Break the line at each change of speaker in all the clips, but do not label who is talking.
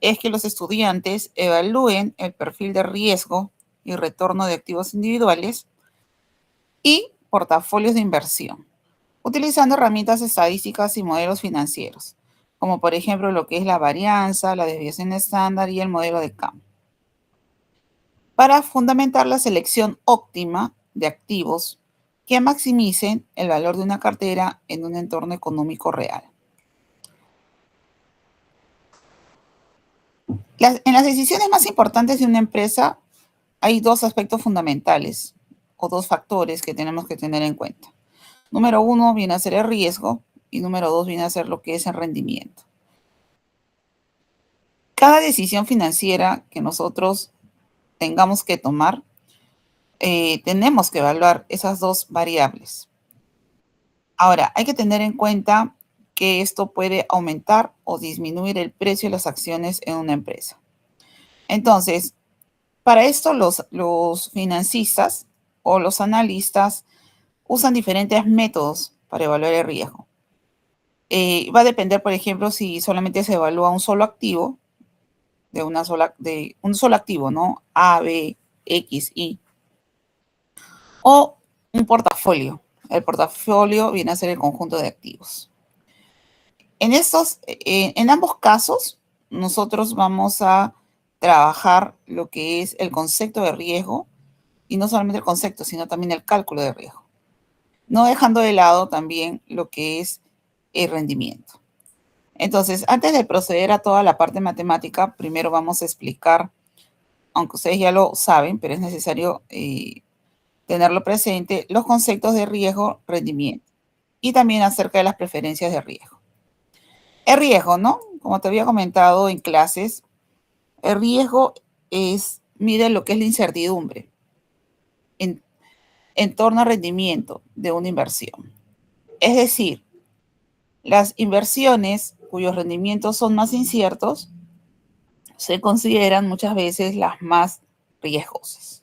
es que los estudiantes evalúen el perfil de riesgo y retorno de activos individuales y portafolios de inversión, utilizando herramientas estadísticas y modelos financieros, como por ejemplo lo que es la varianza, la desviación estándar y el modelo de CAM, para fundamentar la selección óptima de activos que maximicen el valor de una cartera en un entorno económico real. En las decisiones más importantes de una empresa hay dos aspectos fundamentales o dos factores que tenemos que tener en cuenta. Número uno viene a ser el riesgo y número dos viene a ser lo que es el rendimiento. Cada decisión financiera que nosotros tengamos que tomar, tenemos que evaluar esas dos variables. Ahora, hay que tener en cuenta que esto puede aumentar o disminuir el precio de las acciones en una empresa. Entonces, para esto los financistas o los analistas usan diferentes métodos para evaluar el riesgo. Va a depender, por ejemplo, si solamente se evalúa un solo activo, de un solo activo, ¿no? A, B, X, Y. O un portafolio. El portafolio viene a ser el conjunto de activos. En ambos casos, nosotros vamos a trabajar lo que es el concepto de riesgo, y no solamente el concepto, sino también el cálculo de riesgo, no dejando de lado también lo que es el rendimiento. Entonces, antes de proceder a toda la parte matemática, primero vamos a explicar, aunque ustedes ya lo saben, pero es necesario tenerlo presente, los conceptos de riesgo, rendimiento, y también acerca de las preferencias de riesgo. El riesgo, ¿no? Como te había comentado en clases, el riesgo mide lo que es la incertidumbre en, en torno al rendimiento de una inversión. Es decir, las inversiones cuyos rendimientos son más inciertos se consideran muchas veces las más riesgosas,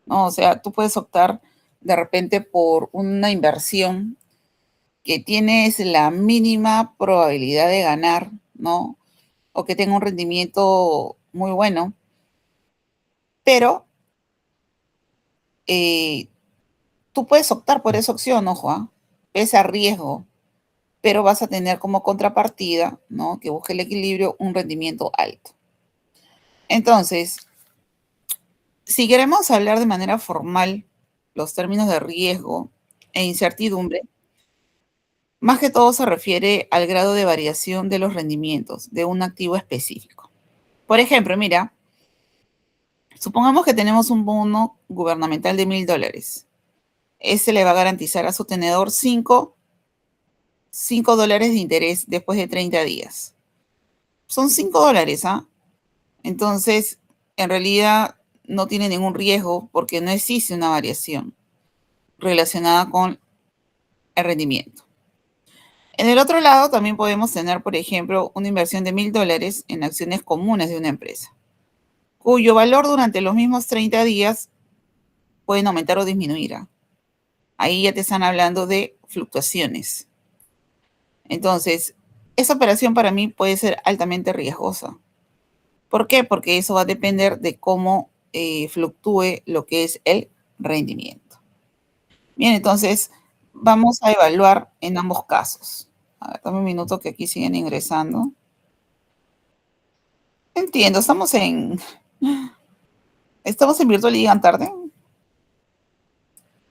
¿no? O sea, tú puedes optar de repente por una inversión que tienes la mínima probabilidad de ganar, ¿no? O que tenga un rendimiento muy bueno, pero eh, tú puedes optar por esa opción, ojo, ¿ah? Pese a riesgo, pero vas a tener como contrapartida, ¿no? Que busque el equilibrio, un rendimiento alto. Entonces, si queremos hablar de manera formal los términos de riesgo e incertidumbre, más que todo se refiere al grado de variación de los rendimientos de un activo específico. Por ejemplo, mira, supongamos que tenemos un bono gubernamental de $1,000. Ese le va a garantizar a su tenedor 5 dólares de interés después de 30 días. Son 5 dólares, ¿ah? Entonces, en realidad no tiene ningún riesgo porque no existe una variación relacionada con el rendimiento. En el otro lado, también podemos tener, por ejemplo, una inversión de $1,000 en acciones comunes de una empresa, cuyo valor durante los mismos 30 días pueden aumentar o disminuir, ¿ah? Ahí ya te están hablando de fluctuaciones. Entonces, esa operación para mí puede ser altamente riesgosa. ¿Por qué? Porque eso va a depender de cómo fluctúe lo que es el rendimiento. Bien, entonces vamos a evaluar en ambos casos. A ver, dame un minuto que aquí siguen ingresando. Entiendo, estamos en virtual y llegan tarde.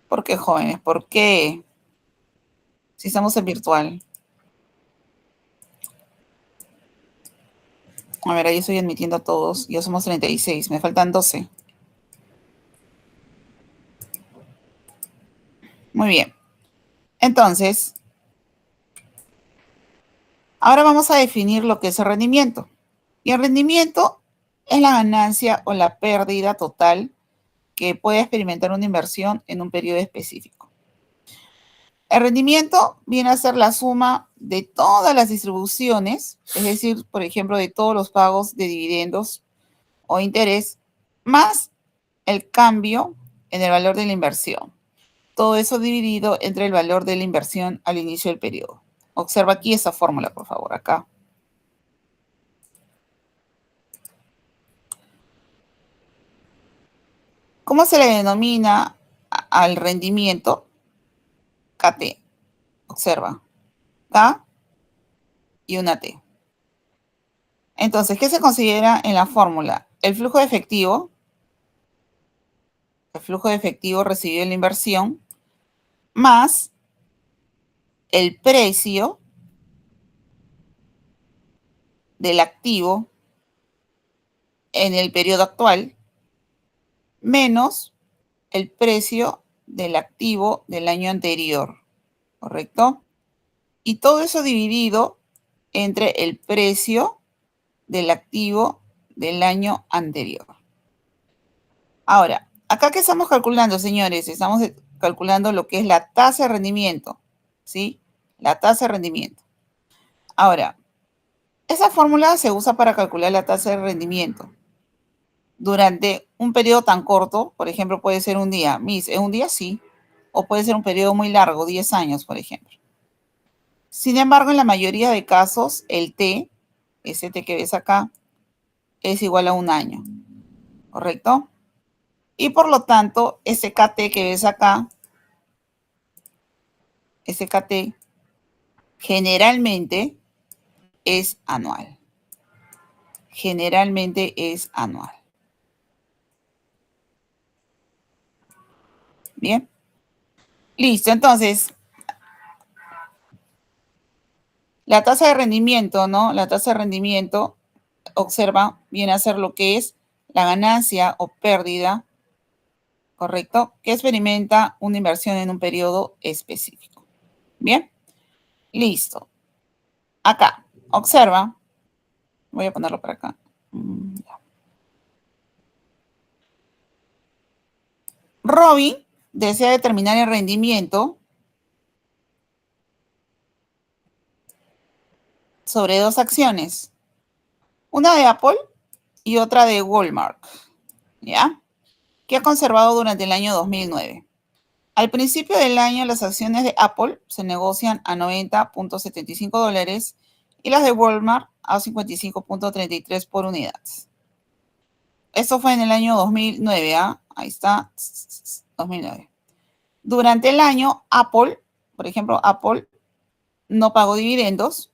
¿Por qué, jóvenes? ¿Por qué? Si estamos en virtual. A ver, ahí estoy admitiendo a todos. Ya somos 36, me faltan 12. Muy bien. Entonces, ahora vamos a definir lo que es el rendimiento. Y el rendimiento es la ganancia o la pérdida total que puede experimentar una inversión en un periodo específico. El rendimiento viene a ser la suma de todas las distribuciones, es decir, por ejemplo, de todos los pagos de dividendos o interés, más el cambio en el valor de la inversión. Todo eso dividido entre el valor de la inversión al inicio del periodo. Observa aquí esa fórmula, por favor, acá. ¿Cómo se le denomina al rendimiento? KT. Observa. K y una T. Entonces, ¿qué se considera en la fórmula? El flujo efectivo recibido en la inversión, más el precio del activo en el periodo actual, menos el precio del activo del año anterior, ¿correcto? Y todo eso dividido entre el precio del activo del año anterior. Ahora, ¿acá qué estamos calculando, señores? Estamos calculando lo que es la tasa de rendimiento, ¿sí? La tasa de rendimiento. Ahora, esa fórmula se usa para calcular la tasa de rendimiento durante un periodo tan corto, por ejemplo, puede ser un día. ¿En un día? Sí. O puede ser un periodo muy largo, 10 años, por ejemplo. Sin embargo, en la mayoría de casos, el T, ese T que ves acá, es igual a un año, ¿correcto? Y por lo tanto, ese KT que ves acá, ese KT, generalmente es anual. Generalmente es anual. Bien. Listo, entonces, la tasa de rendimiento, ¿no? La tasa de rendimiento, observa, viene a ser lo que es la ganancia o pérdida, ¿correcto? Que experimenta una inversión en un periodo específico. Bien, listo. Acá, observa, voy a ponerlo para acá. Robin desea determinar el rendimiento sobre dos acciones, una de Apple y otra de Walmart, ¿ya? Que ha conservado durante el año 2009. Al principio del año, las acciones de Apple se negocian a $90.75 y las de Walmart a 55.33 por unidad. Esto fue en el año 2009, ¿ah? Ahí está, 2009. Durante el año, Apple, por ejemplo, Apple no pagó dividendos,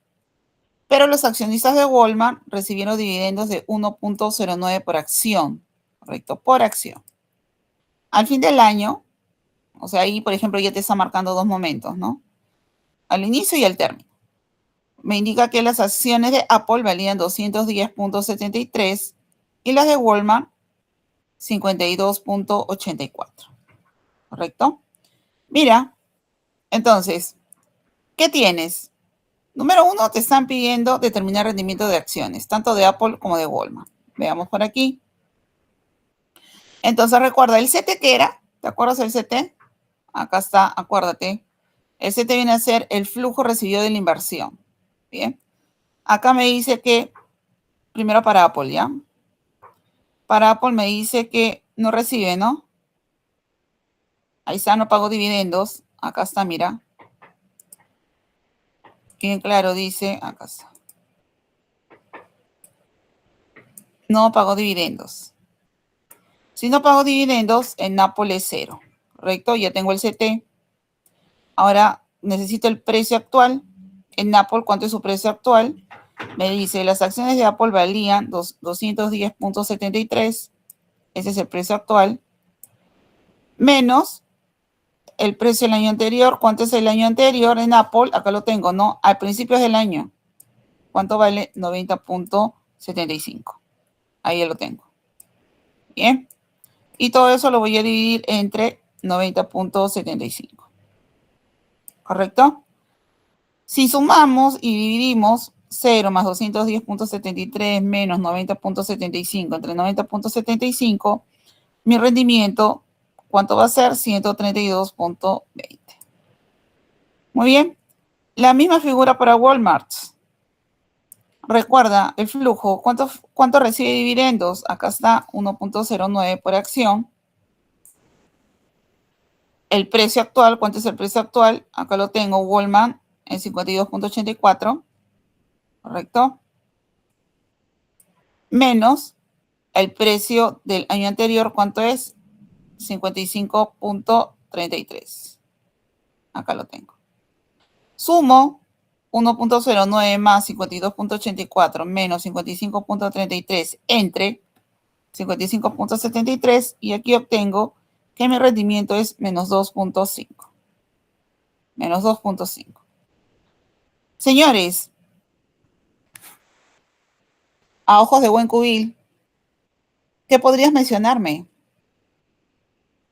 pero los accionistas de Walmart recibieron dividendos de 1.09 por acción, ¿correcto? Por acción. Al fin del año, o sea, ahí, por ejemplo, ya te está marcando dos momentos, ¿no? Al inicio y al término. Me indica que las acciones de Apple valían 210.73 y las de Walmart 52.84. ¿Correcto? Mira, entonces, ¿qué tienes? Número uno, te están pidiendo determinar rendimiento de acciones, tanto de Apple como de Walmart. Veamos por aquí. Entonces, recuerda, el CT que era, ¿te acuerdas del CT? Acá está, acuérdate. El CT viene a ser el flujo recibido de la inversión. Bien. Acá me dice que, primero para Apple, ¿ya? Para Apple me dice que no recibe, ¿no? Ahí está, no pagó dividendos. Acá está, mira. Bien claro, dice, acá está. No pagó dividendos. Si no pago dividendos, en Apple es cero, ¿correcto? Ya tengo el CT. Ahora necesito el precio actual. En Apple, ¿cuánto es su precio actual? Me dice, las acciones de Apple valían 210.73. Ese es el precio actual. Menos el precio del año anterior. ¿Cuánto es el año anterior en Apple? Acá lo tengo, ¿no? Al principio del año. ¿Cuánto vale? 90.75. Ahí ya lo tengo. Bien. Y todo eso lo voy a dividir entre 90.75. ¿Correcto? Si sumamos y dividimos 0 más 210.73 menos 90.75 entre 90.75, mi rendimiento, ¿cuánto va a ser? 132.20. Muy bien. La misma figura para Walmart. Recuerda el flujo. ¿Cuánto recibe dividendos? Acá está 1.09 por acción. El precio actual, ¿cuánto es el precio actual? Acá lo tengo, Walmart en 52.84, ¿correcto? Menos el precio del año anterior, ¿cuánto es? 55.33. Acá lo tengo. Sumo 1.09 más 52.84 menos 55.33 entre 55.73 y aquí obtengo que mi rendimiento es menos 2.5. Menos 2.5. Señores, a ojos de buen cubil, ¿qué podrías mencionarme?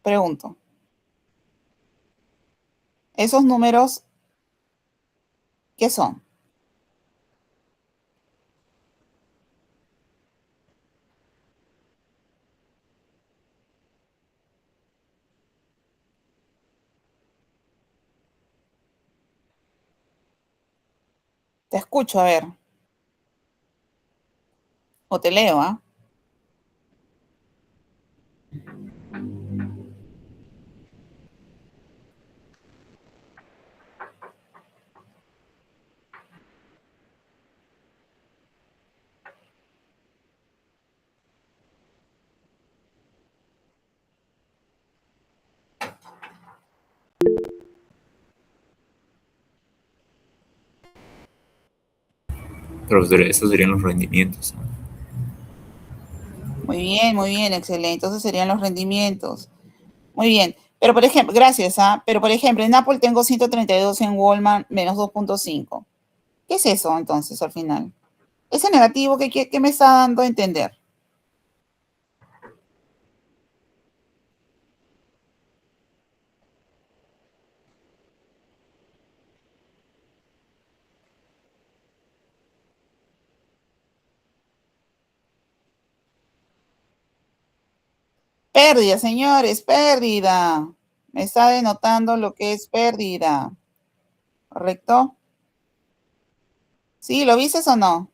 Pregunto. Esos números, ¿qué son? Te escucho, a ver. O te leo, ¿ah?
Profesor, esos serían los rendimientos, ¿no?
Muy bien, excelente. Entonces serían los rendimientos. Muy bien. Pero por ejemplo, gracias, ¿ah? Pero por ejemplo, en Apple tengo 132, en Walmart menos 2.5. ¿Qué es eso entonces al final? Ese negativo que me está dando a entender. Pérdida, señores, pérdida. Me está denotando lo que es pérdida. ¿Correcto? ¿Sí? ¿Lo viste o no?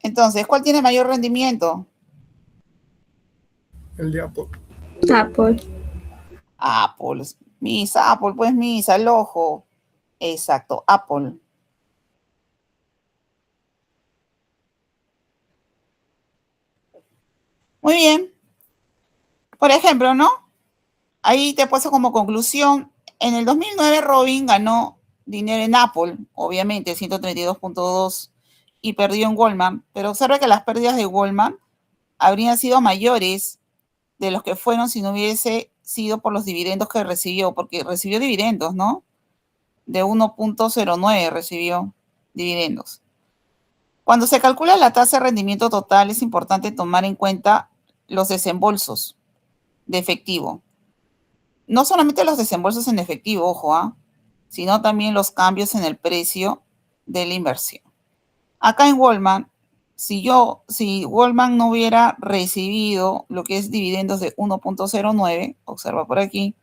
Entonces, ¿cuál tiene mayor rendimiento?
El de Apple.
Apple.
Apple. Misa, Apple, pues misa, el ojo. Exacto, Apple. Muy bien. Por ejemplo, ¿no? Ahí te he puesto como conclusión. En el 2009 Robin ganó dinero en Apple, obviamente, 132.2 y perdió en Walmart. Pero observa que las pérdidas de Walmart habrían sido mayores de los que fueron si no hubiese sido por los dividendos que recibió, porque recibió dividendos, ¿no? De 1.09 recibió dividendos. Cuando se calcula la tasa de rendimiento total, es importante tomar en cuenta los desembolsos de efectivo. No solamente los desembolsos en efectivo, ojo, sino también los cambios en el precio de la inversión. Acá en Walmart, si Walmart no hubiera recibido lo que es dividendos de 1.09, observa por aquí,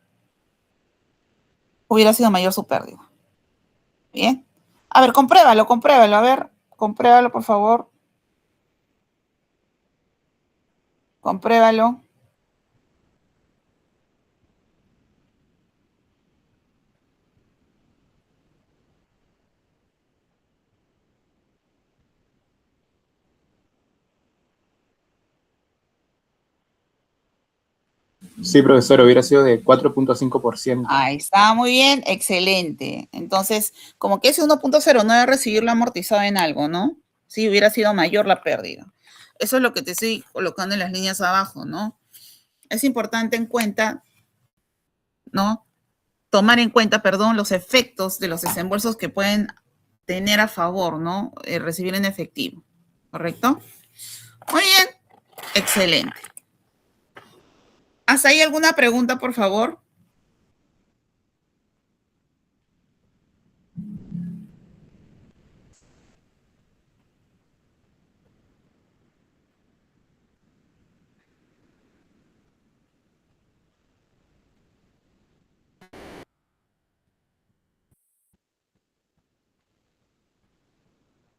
hubiera sido mayor su pérdida. Bien. A ver, compruébalo, a ver, compruébalo, por favor. Compruébalo.
Sí, profesor, hubiera sido de 4.5%.
Ahí está, muy bien, excelente. Entonces, como que ese 1.09 recibirlo amortizado en algo, ¿no? Sí, hubiera sido mayor la pérdida. Eso es lo que te estoy colocando en las líneas abajo, ¿no? Es importante en cuenta, ¿no? Tomar en cuenta, perdón, los efectos de los desembolsos que pueden tener a favor, ¿no? Recibir en efectivo, ¿correcto? Muy bien, excelente. ¿Hasta ahí alguna pregunta, por favor?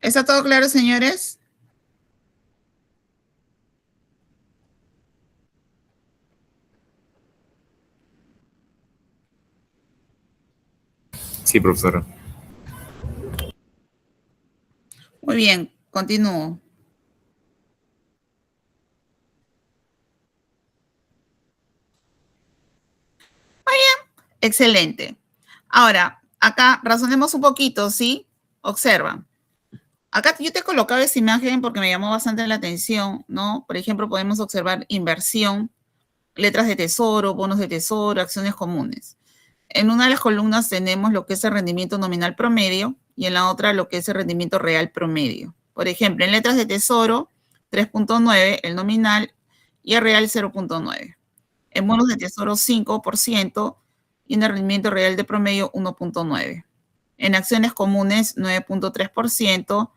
¿Está todo claro, señores?
Sí, profesora.
Muy bien, continúo. Excelente. Ahora, acá razonemos un poquito, ¿sí? Observa. Acá yo te he colocado esta imagen porque me llamó bastante la atención, ¿no? Por ejemplo, podemos observar inversión, letras de tesoro, bonos de tesoro, acciones comunes. En una de las columnas tenemos lo que es el rendimiento nominal promedio y en la otra lo que es el rendimiento real promedio. Por ejemplo, en letras de tesoro, 3.9, el nominal, y el real 0.9. En bonos de tesoro, 5%, y en el rendimiento real de promedio, 1.9. En acciones comunes, 9.3%,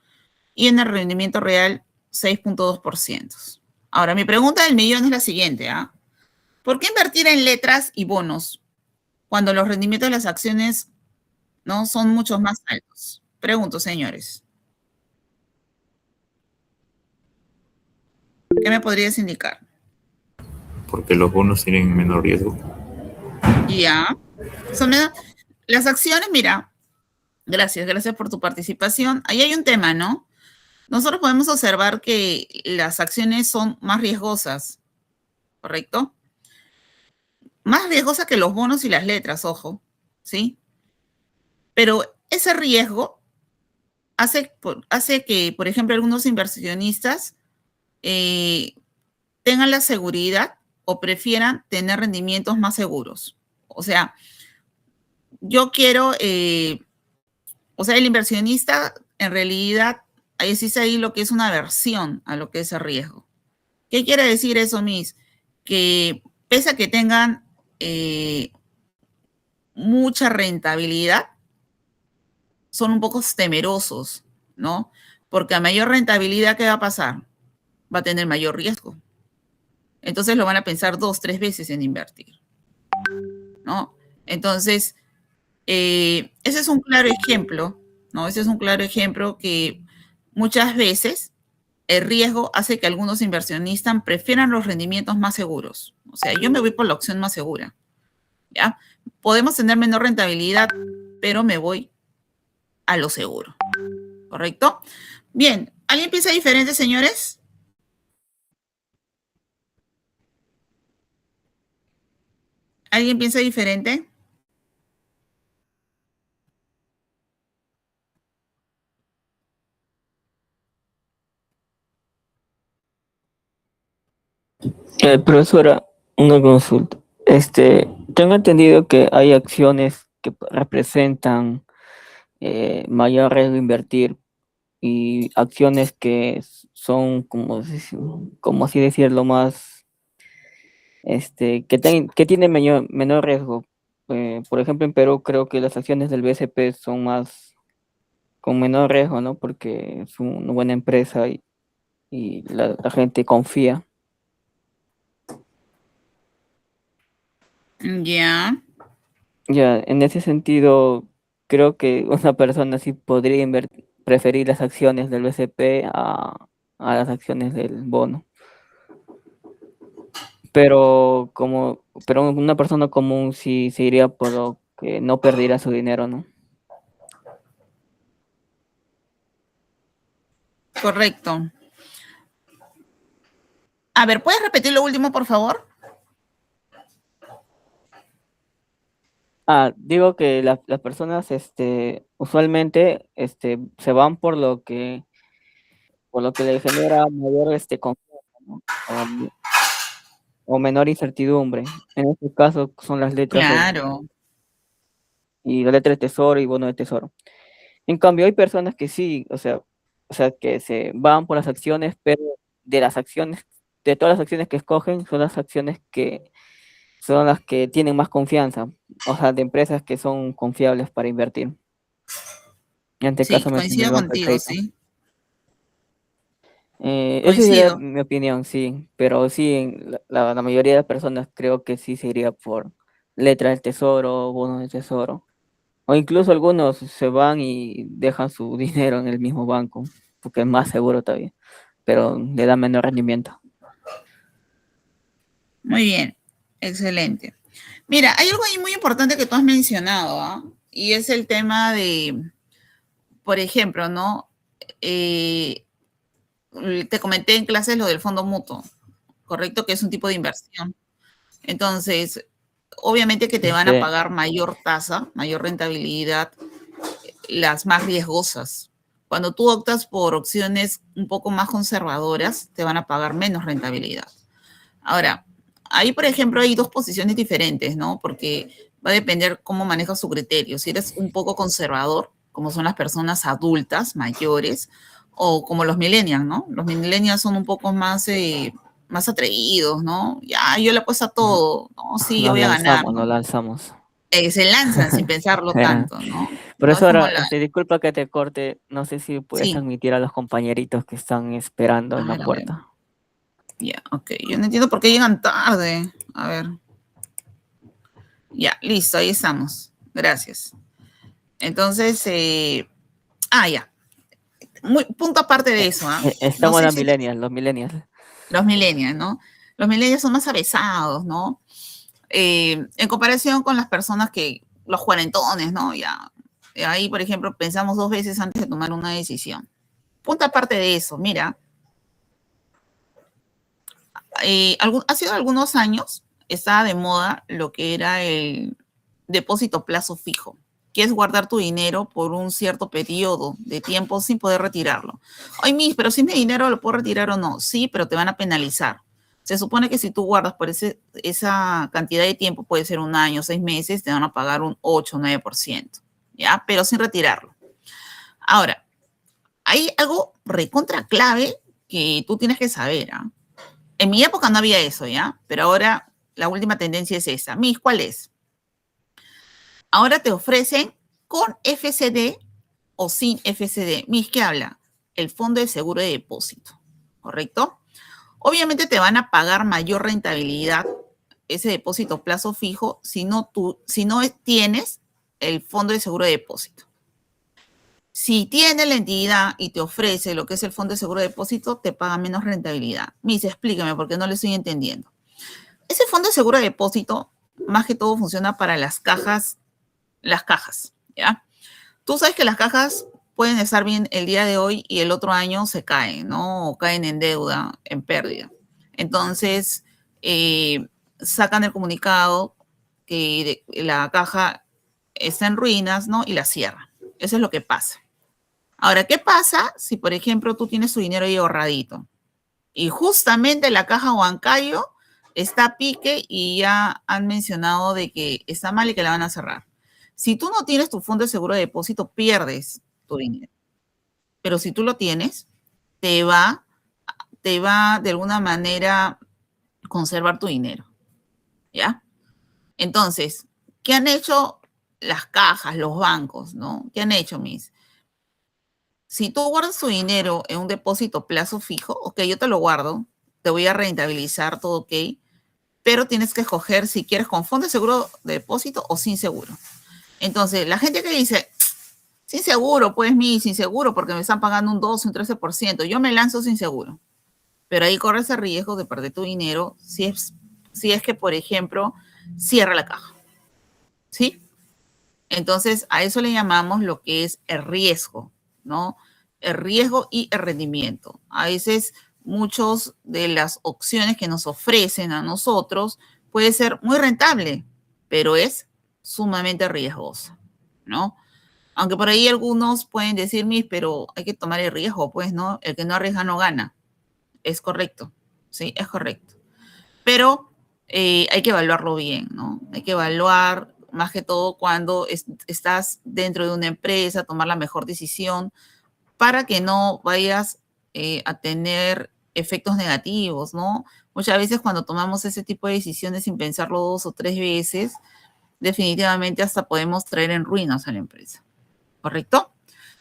y en el rendimiento real, 6.2%. Ahora, mi pregunta del millón es la siguiente, ¿ah? ¿Por qué invertir en letras y bonos cuando los rendimientos de las acciones no son mucho más altos? Pregunto, señores. ¿Qué me podrías indicar?
Porque los bonos tienen menor riesgo.
Ya. Son las acciones, mira, gracias por tu participación. Ahí hay un tema, ¿no? Nosotros podemos observar que las acciones son más riesgosas, ¿correcto? Más riesgosas que los bonos y las letras, ojo, ¿sí? Pero ese riesgo hace que, por ejemplo, algunos inversionistas tengan la seguridad o prefieran tener rendimientos más seguros. O sea, yo quiero, o sea, el inversionista en realidad existe ahí lo que es una aversión a lo que es el riesgo. ¿Qué quiere decir eso, Miss? Que pese a que tengan mucha rentabilidad, son un poco temerosos, ¿no? Porque a mayor rentabilidad, ¿qué va a pasar? Va a tener mayor riesgo. Entonces lo van a pensar 2, 3 veces en invertir, ¿no? Entonces, ese es un claro ejemplo, ¿no? Ese es un claro ejemplo que muchas veces el riesgo hace que algunos inversionistas prefieran los rendimientos más seguros. O sea, yo me voy por la opción más segura, ¿ya? Podemos tener menor rentabilidad, pero me voy a lo seguro, ¿correcto? Bien, ¿alguien piensa diferente, señores? ¿Alguien piensa diferente?
Profesora, una consulta. Tengo entendido que hay acciones que representan mayor riesgo de invertir y acciones que son, como así decirlo, más, que tienen menor riesgo. Por ejemplo, en Perú creo que las acciones del BCP son más con menor riesgo, ¿no? Porque es una buena empresa y la gente confía.
Ya.
Ya, en ese sentido, creo que una persona sí podría preferir las acciones del BCP a las acciones del bono. Pero una persona común sí se iría por lo que no perderá su dinero, ¿no?
Correcto. A ver, ¿puedes repetir lo último, por favor?
Digo que las personas, usualmente, se van por lo que le genera mayor, confianza, ¿no? O menor incertidumbre. En este caso son las letras
Claro.
y la letra de tesoro y bono de tesoro. En cambio, hay personas que sí, o sea, que se van por las acciones, pero de las acciones, de todas las acciones que escogen, son las acciones que son las que tienen más confianza, o sea, de empresas que son confiables para invertir. Y en este
Sí,
caso mencioné el
coincido
Banco de
contigo,
Crédito.
sí.
Esa sería
Coincido.
mi opinión, sí, pero sí, la mayoría de las personas creo que sí se iría por letras del tesoro, bonos del tesoro. O incluso algunos se van y dejan su dinero en el mismo banco, porque es más seguro todavía, pero le da menor rendimiento.
Muy bien. Excelente. Mira, hay algo ahí muy importante que tú has mencionado, ¿ah? y es el tema de, por ejemplo, ¿no? Te comenté en clases lo del fondo mutuo, ¿correcto? Que es un tipo de inversión. Entonces, obviamente que te van a pagar mayor tasa, mayor rentabilidad, las más riesgosas. Cuando tú optas por opciones un poco más conservadoras, te van a pagar menos rentabilidad. Ahora, ahí, por ejemplo, hay dos posiciones diferentes, ¿no? Porque va a depender cómo manejas tu criterio. Si eres un poco conservador, como son las personas adultas, mayores, o como los millennials, ¿no? Los millennials son un poco más, más atrevidos, ¿no? Ya, yo le apuesto a todo, ¿no? Sí, yo voy a ganar, ¿no?
Nos lanzamos.
Se lanzan sin pensarlo tanto, ¿no?
Por
No
eso
es como
ahora, disculpa que te corte, no sé si puedes
Sí.
admitir a los compañeritos que están esperando en la
A ver.
puerta.
Ya, ok. Yo no entiendo por qué llegan tarde. A ver. Ya, listo, ahí estamos. Gracias. Entonces, ya. Punto aparte de eso, ¿ah?
Estamos los millennials.
Los millennials, ¿no? Los millennials son más avesados, ¿no? En comparación con las personas los cuarentones, ¿no? Ya. Ahí, por ejemplo, pensamos 2 veces antes de tomar una decisión. Punto aparte de eso, mira. Hace algunos años estaba de moda lo que era el depósito plazo fijo, que es guardar tu dinero por un cierto periodo de tiempo sin poder retirarlo. Ay, pero si mi dinero lo puedo retirar o no. Sí, pero te van a penalizar. Se supone que si tú guardas por esa cantidad de tiempo, puede ser 1 año, 6 meses, te van a pagar un 8 o 9%, ¿ya? Pero sin retirarlo. Ahora, hay algo recontra clave que tú tienes que saber, ¿ah? En mi época no había eso, ¿ya? Pero ahora la última tendencia es esa. Miss, ¿cuál es? Ahora te ofrecen con FCD o sin FCD. Miss, ¿qué habla? El Fondo de Seguro de Depósito, ¿correcto? Obviamente te van a pagar mayor rentabilidad ese depósito plazo fijo si no tienes el Fondo de Seguro de Depósito. Si tiene la entidad y te ofrece lo que es el Fondo de Seguro de Depósito, te paga menos rentabilidad. Miss, explícame porque no le estoy entendiendo. Ese Fondo de Seguro de Depósito, más que todo, funciona para las cajas, ¿ya? Tú sabes que las cajas pueden estar bien el día de hoy y el otro año se caen, ¿no? O caen en deuda, en pérdida. Entonces, sacan el comunicado que la caja está en ruinas, ¿no? Y la cierran. Eso es lo que pasa. Ahora, ¿qué pasa si, por ejemplo, tú tienes tu dinero ahí ahorradito y justamente la caja Huancayo está a pique y ya han mencionado de que está mal y que la van a cerrar? Si tú no tienes tu fondo de seguro de depósito, pierdes tu dinero. Pero si tú lo tienes, te va de alguna manera conservar tu dinero, ¿ya? Entonces, ¿qué han hecho las cajas, los bancos, no? ¿Qué han hecho, Miss? Si tú guardas tu dinero en un depósito plazo fijo, ok, yo te lo guardo, te voy a rentabilizar todo, ok, pero tienes que escoger si quieres con fondo de seguro de depósito o sin seguro. Entonces, la gente que dice, sin seguro, pues sin seguro, porque me están pagando un 12, un 13%, yo me lanzo sin seguro. Pero ahí corres el riesgo de perder tu dinero si es que, por ejemplo, cierra la caja. ¿Sí? Entonces, a eso le llamamos lo que es el riesgo, ¿no? El riesgo y el rendimiento. A veces, muchas de las opciones que nos ofrecen a nosotros puede ser muy rentable, pero es sumamente riesgosa, ¿no? Aunque por ahí algunos pueden decir, pero hay que tomar el riesgo, pues, ¿no? El que no arriesga no gana. Es correcto, sí, es correcto. Pero hay que evaluarlo bien, ¿no? Hay que evaluar más que todo cuando estás dentro de una empresa, tomar la mejor decisión para que no vayas a tener efectos negativos, ¿no? Muchas veces cuando tomamos ese tipo de decisiones sin pensarlo 2 o 3 veces, definitivamente hasta podemos traer en ruinas a la empresa. ¿Correcto?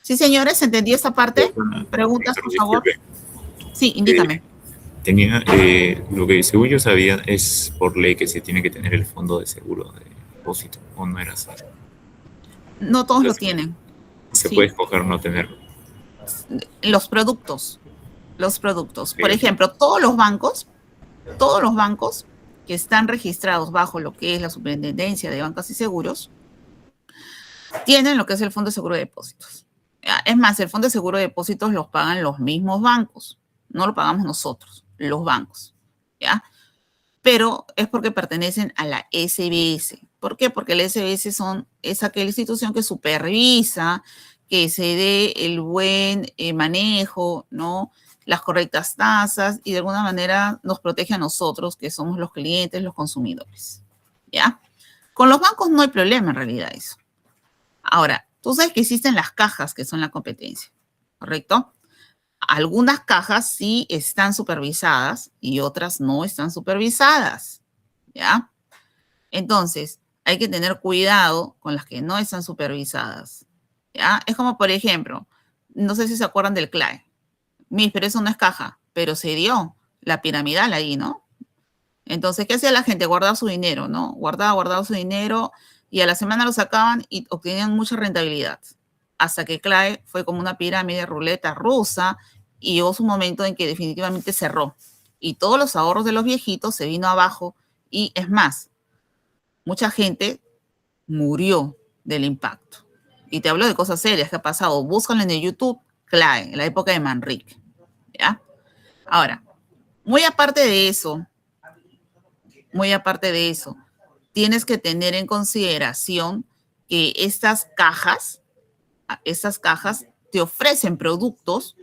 Sí, señores, ¿entendí esta parte? Preguntas, por favor. Sí, indícame.
Lo que según yo sabía es por ley que se tiene que tener el fondo de seguro de depósito, ¿o no era así?
No todos lo tienen.
Se puede escoger no tenerlo.
Los productos. Por ejemplo, todos los bancos que están registrados bajo lo que es la Superintendencia de Bancos y Seguros, tienen lo que es el Fondo de Seguro de Depósitos. Es más, el Fondo de Seguro de Depósitos los pagan los mismos bancos, no lo pagamos nosotros, los bancos, ¿ya? Pero es porque pertenecen a la SBS. ¿Por qué? Porque la SBS es aquella institución que supervisa que se dé el buen manejo, ¿no? Las correctas tasas y de alguna manera nos protege a nosotros, que somos los clientes, los consumidores, ¿ya? Con los bancos no hay problema en realidad eso. Ahora, tú sabes que existen las cajas que son la competencia, ¿correcto? Algunas cajas sí están supervisadas y otras no están supervisadas, ¿ya? Entonces, hay que tener cuidado con las que no están supervisadas, ¿ya? Es como, por ejemplo, no sé si se acuerdan del CLAE. Pero eso no es caja, pero se dio la piramidal ahí, ¿no? Entonces, ¿qué hacía la gente? Guardaba su dinero, ¿no? Guardaba su dinero y a la semana lo sacaban y obtenían mucha rentabilidad. Hasta que CLAE fue como una pirámide ruleta rusa y llegó su momento en que definitivamente cerró. Y todos los ahorros de los viejitos se vino abajo y es más, mucha gente murió del impacto. Y te hablo de cosas serias que ha pasado. Búscalo en el YouTube, CLAE, en la época de Manrique, ¿ya? Ahora, muy aparte de eso, tienes que tener en consideración que estas cajas te ofrecen productos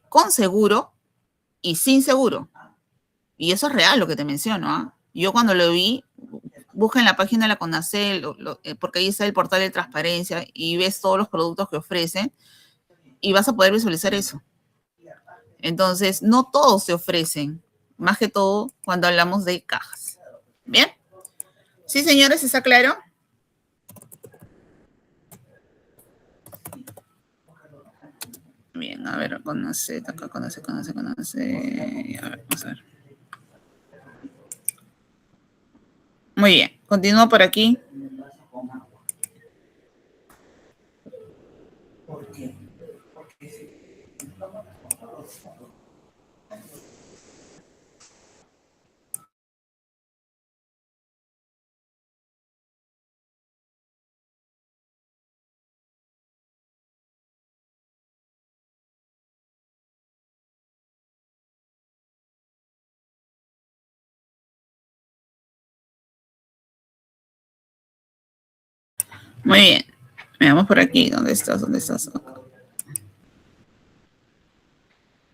con seguro y sin seguro. Y eso es real lo que te menciono, ¿ah? Yo cuando lo vi, busca en la página de la CONACYT, porque ahí está el portal de transparencia y ves todos los productos que ofrecen y vas a poder visualizar eso. Entonces, no todos se ofrecen, más que todo cuando hablamos de cajas. ¿Bien? ¿Sí, señores? ¿Está claro? Bien, a ver, CONACYT, acá CONACYT. A ver, vamos a ver. Muy bien, continúo por aquí. Muy bien. Veamos por aquí. ¿Dónde estás?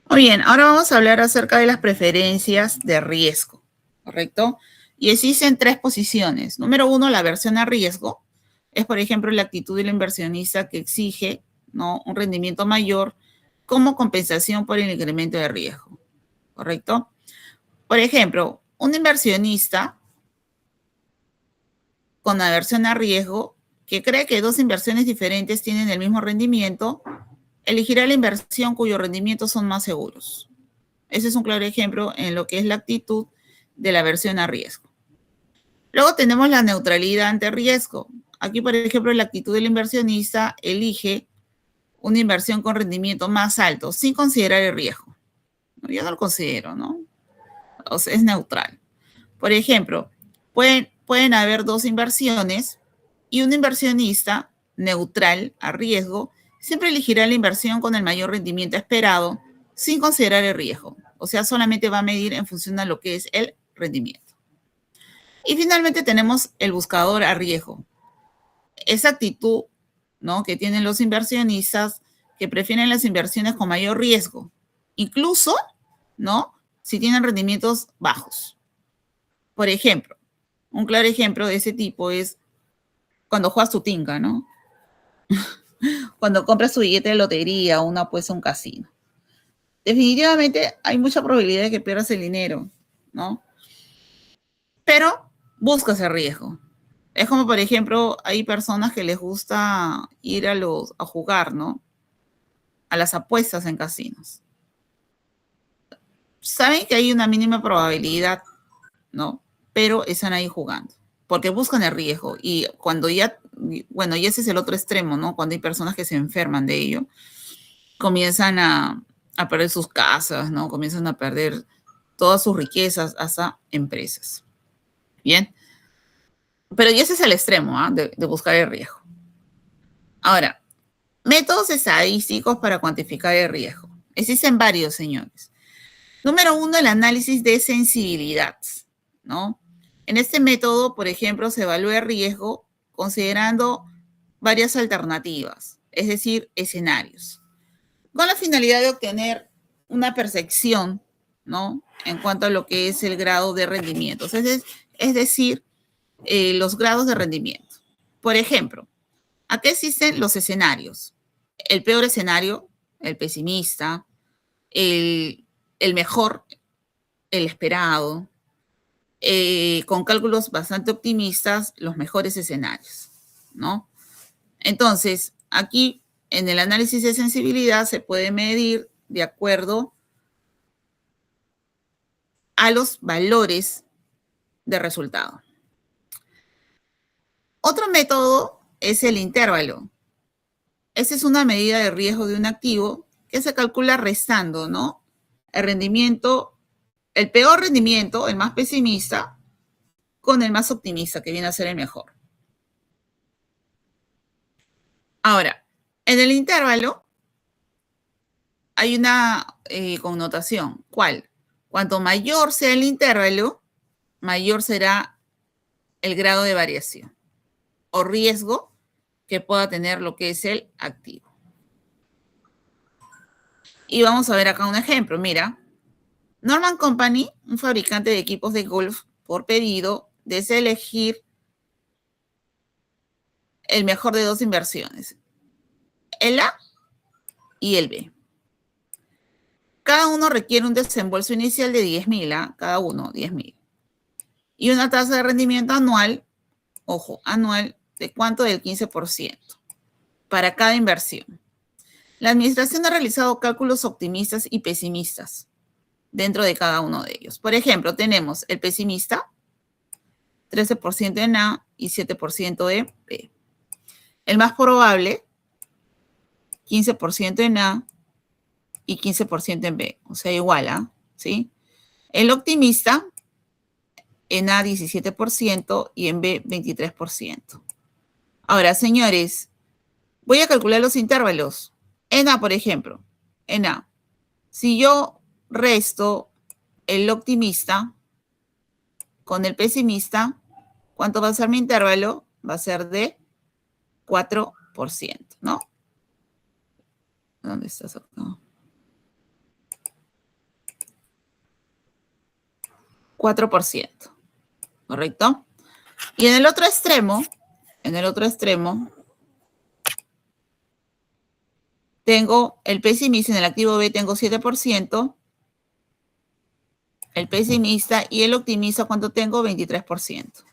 Muy bien. Ahora vamos a hablar acerca de las preferencias de riesgo, ¿correcto? Y existen 3 posiciones. Número 1, la aversión a riesgo. Es, por ejemplo, la actitud del inversionista que exige, ¿no?, un rendimiento mayor como compensación por el incremento de riesgo, ¿correcto? Por ejemplo, un inversionista con aversión a riesgo que cree que 2 inversiones diferentes tienen el mismo rendimiento, elegirá la inversión cuyos rendimientos son más seguros. Ese es un claro ejemplo en lo que es la actitud de la aversión a riesgo. Luego tenemos la neutralidad ante riesgo. Aquí, por ejemplo, la actitud del inversionista elige una inversión con rendimiento más alto, sin considerar el riesgo. Yo no lo considero, ¿no? O sea, es neutral. Por ejemplo, pueden haber 2 inversiones y un inversionista neutral a riesgo siempre elegirá la inversión con el mayor rendimiento esperado sin considerar el riesgo. O sea, solamente va a medir en función de lo que es el rendimiento. Y finalmente tenemos el buscador a riesgo. Esa actitud, ¿no?, que tienen los inversionistas que prefieren las inversiones con mayor riesgo, incluso, ¿no?, si tienen rendimientos bajos. Por ejemplo, un claro ejemplo de ese tipo es cuando juegas tu tinga, ¿no? Cuando compras tu billete de lotería o una apuesta a un casino. Definitivamente hay mucha probabilidad de que pierdas el dinero, ¿no? Pero buscas el riesgo. Es como, por ejemplo, hay personas que les gusta ir a jugar, ¿no?, a las apuestas en casinos. Saben que hay una mínima probabilidad, ¿no?, pero están ahí jugando, porque buscan el riesgo. Y cuando ya, bueno, y ese es el otro extremo, ¿no?, cuando hay personas que se enferman de ello, comienzan a perder sus casas, ¿no?, comienzan a perder todas sus riquezas, hasta empresas. Bien. Pero y ese es el extremo, ¿ah?, de buscar el riesgo. Ahora, métodos estadísticos para cuantificar el riesgo. Existen varios, señores. Número 1, el análisis de sensibilidad, ¿no? En este método, por ejemplo, se evalúa el riesgo considerando varias alternativas, es decir, escenarios, con la finalidad de obtener una percepción, ¿no? En cuanto a lo que es el grado de rendimiento, es decir, los grados de rendimiento. Por ejemplo, aquí existen los escenarios. El peor escenario, el pesimista, el mejor, el esperado, con cálculos bastante optimistas, los mejores escenarios, ¿no? Entonces, aquí en el análisis de sensibilidad se puede medir de acuerdo a los valores de resultado. Otro método es el intervalo. Esa es una medida de riesgo de un activo que se calcula restando, ¿no? El rendimiento, el peor rendimiento, el más pesimista, con el más optimista, que viene a ser el mejor. Ahora, en el intervalo hay una connotación. ¿Cuál? Cuanto mayor sea el intervalo, mayor será el grado de variación o riesgo que pueda tener lo que es el activo. Y vamos a ver acá un ejemplo. Mira, Norman Company, un fabricante de equipos de golf por pedido, desea elegir el mejor de dos inversiones, el A y el B. Cada uno requiere un desembolso inicial de 10.000, cada uno 10.000. Y una tasa de rendimiento anual, ojo, anual, ¿de cuánto? Del 15% para cada inversión. La administración ha realizado cálculos optimistas y pesimistas dentro de cada uno de ellos. Por ejemplo, tenemos el pesimista, 13% en A y 7% en B. El más probable, 15% en A y 15% en B, o sea, igual, ¿sí? El optimista, en A 17% y en B 23%. Ahora, señores, voy a calcular los intervalos. En A, por ejemplo, en A, si yo resto el optimista con el pesimista, ¿cuánto va a ser mi intervalo? Va a ser de 4%, ¿no? ¿Dónde estás acá? 4%, ¿correcto? Y en el otro extremo, tengo el pesimista, en el activo B tengo 7%, el pesimista, y el optimista, ¿cuánto tengo? 23%.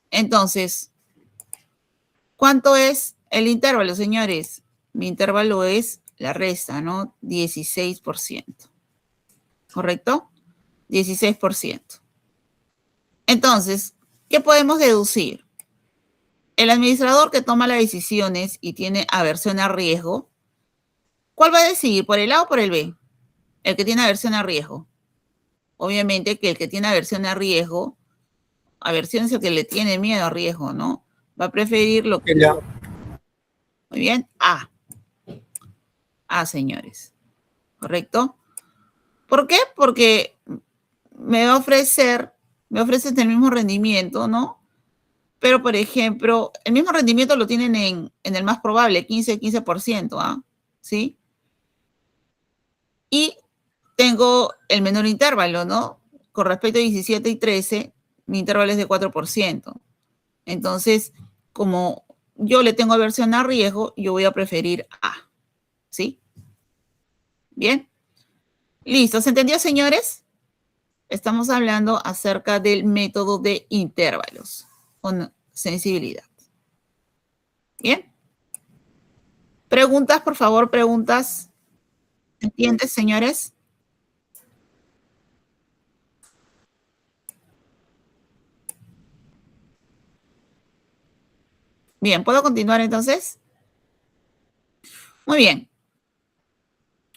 Entonces, ¿cuánto es el intervalo, señores? Mi intervalo es la resta, ¿no? 16%, ¿correcto? 16%. Entonces, ¿qué podemos deducir? El administrador que toma las decisiones y tiene aversión a riesgo, ¿cuál va a decidir? ¿Por el A o por el B? El que tiene aversión a riesgo. Obviamente que el que tiene aversión a riesgo, aversión es el que le tiene miedo a riesgo, ¿no? Va a preferir lo que... Muy bien, A. A, señores. ¿Correcto? ¿Por qué? Porque me va a ofrecer el mismo rendimiento, ¿no? Pero, por ejemplo, el mismo rendimiento lo tienen en el más probable, 15%, ¿ah? ¿Sí? Y tengo el menor intervalo, ¿no? Con respecto a 17 y 13, mi intervalo es de 4%. Entonces, como yo le tengo aversión a riesgo, yo voy a preferir A. ¿Sí? Bien. Listo. ¿Se entendió, señores? Estamos hablando acerca del método de intervalos con sensibilidad. Bien. Preguntas, por favor, preguntas. ¿Entiendes, señores? Bien, ¿puedo continuar entonces? Muy bien.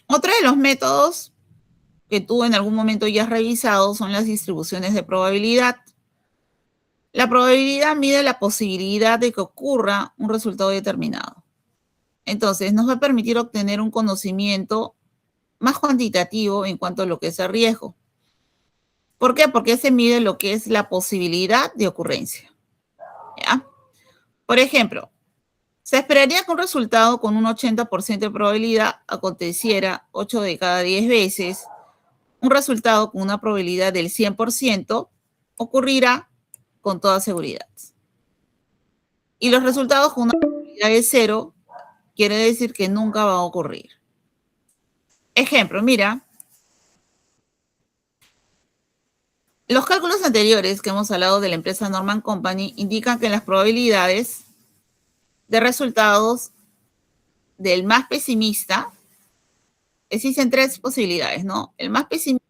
Otro de los métodos que tú en algún momento ya has revisado son las distribuciones de probabilidad. La probabilidad mide la posibilidad de que ocurra un resultado determinado. Entonces, nos va a permitir obtener un conocimiento más cuantitativo en cuanto a lo que es el riesgo. ¿Por qué? Porque se mide lo que es la posibilidad de ocurrencia. ¿Ya? Por ejemplo, se esperaría que un resultado con un 80% de probabilidad aconteciera 8 de cada 10 veces. Un resultado con una probabilidad del 100% ocurrirá con toda seguridad. Y los resultados con una probabilidad de 0 quiere decir que nunca va a ocurrir. Ejemplo, mira. Los cálculos anteriores que hemos hablado de la empresa Norman Company indican que las probabilidades de resultados del más pesimista, existen 3 posibilidades, ¿no? El más pesimista,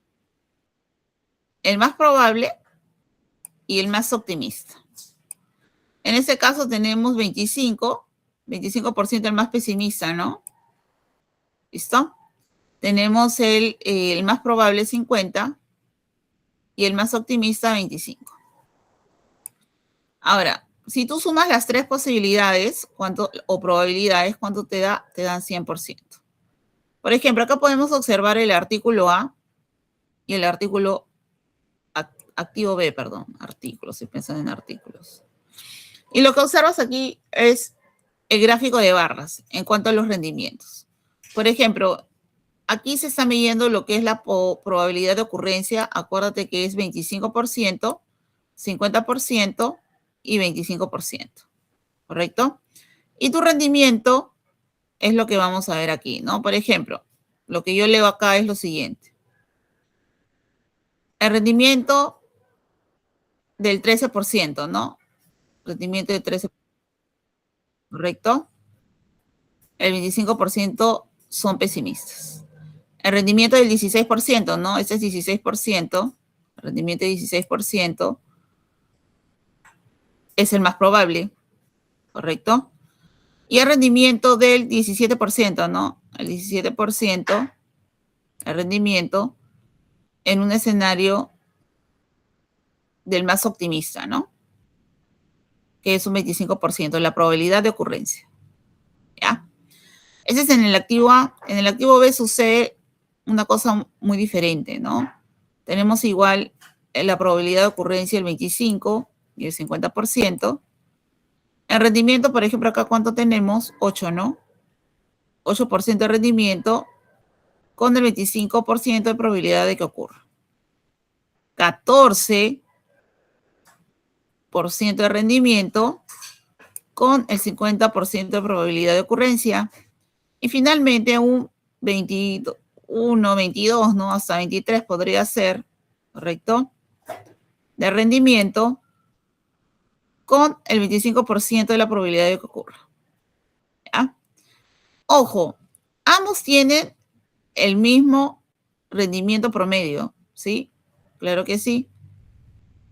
el más probable y el más optimista. En este caso tenemos 25% el más pesimista, ¿no? ¿Listo? Tenemos el más probable 50 y el más optimista 25. Ahora, si tú sumas las 3 posibilidades o probabilidades, ¿cuánto te da? Te dan 100%. Por ejemplo, acá podemos observar el artículo A y el artículo activo B, perdón, artículos, si piensan en artículos. Y lo que observas aquí es el gráfico de barras en cuanto a los rendimientos. Por ejemplo, aquí se está midiendo lo que es la probabilidad de ocurrencia. Acuérdate que es 25%, 50% y 25%, ¿correcto? Y tu rendimiento es lo que vamos a ver aquí, ¿no? Por ejemplo, lo que yo leo acá es lo siguiente. El rendimiento del 13%, ¿no? Rendimiento del 13%, ¿correcto? El 25% son pesimistas. El rendimiento del 16%, ¿no? Este es 16%. El rendimiento del 16% es el más probable, ¿correcto? Y el rendimiento del 17%, ¿no? El 17%, el rendimiento en un escenario del más optimista, ¿no? Que es un 25%, la probabilidad de ocurrencia. ¿Ya? Ese es en el activo A. En el activo B sucede una cosa muy diferente, ¿no? Tenemos igual la probabilidad de ocurrencia el 25% y el 50%. El rendimiento, por ejemplo, acá ¿cuánto tenemos? 8, ¿no? 8% de rendimiento con el 25% de probabilidad de que ocurra. 14% de rendimiento con el 50% de probabilidad de ocurrencia. Y finalmente un 21, 22, ¿no? Hasta 23 podría ser, ¿correcto? De rendimiento con el 25% de la probabilidad de que ocurra. ¿Ya? Ojo, ambos tienen el mismo rendimiento promedio, ¿sí? Claro que sí.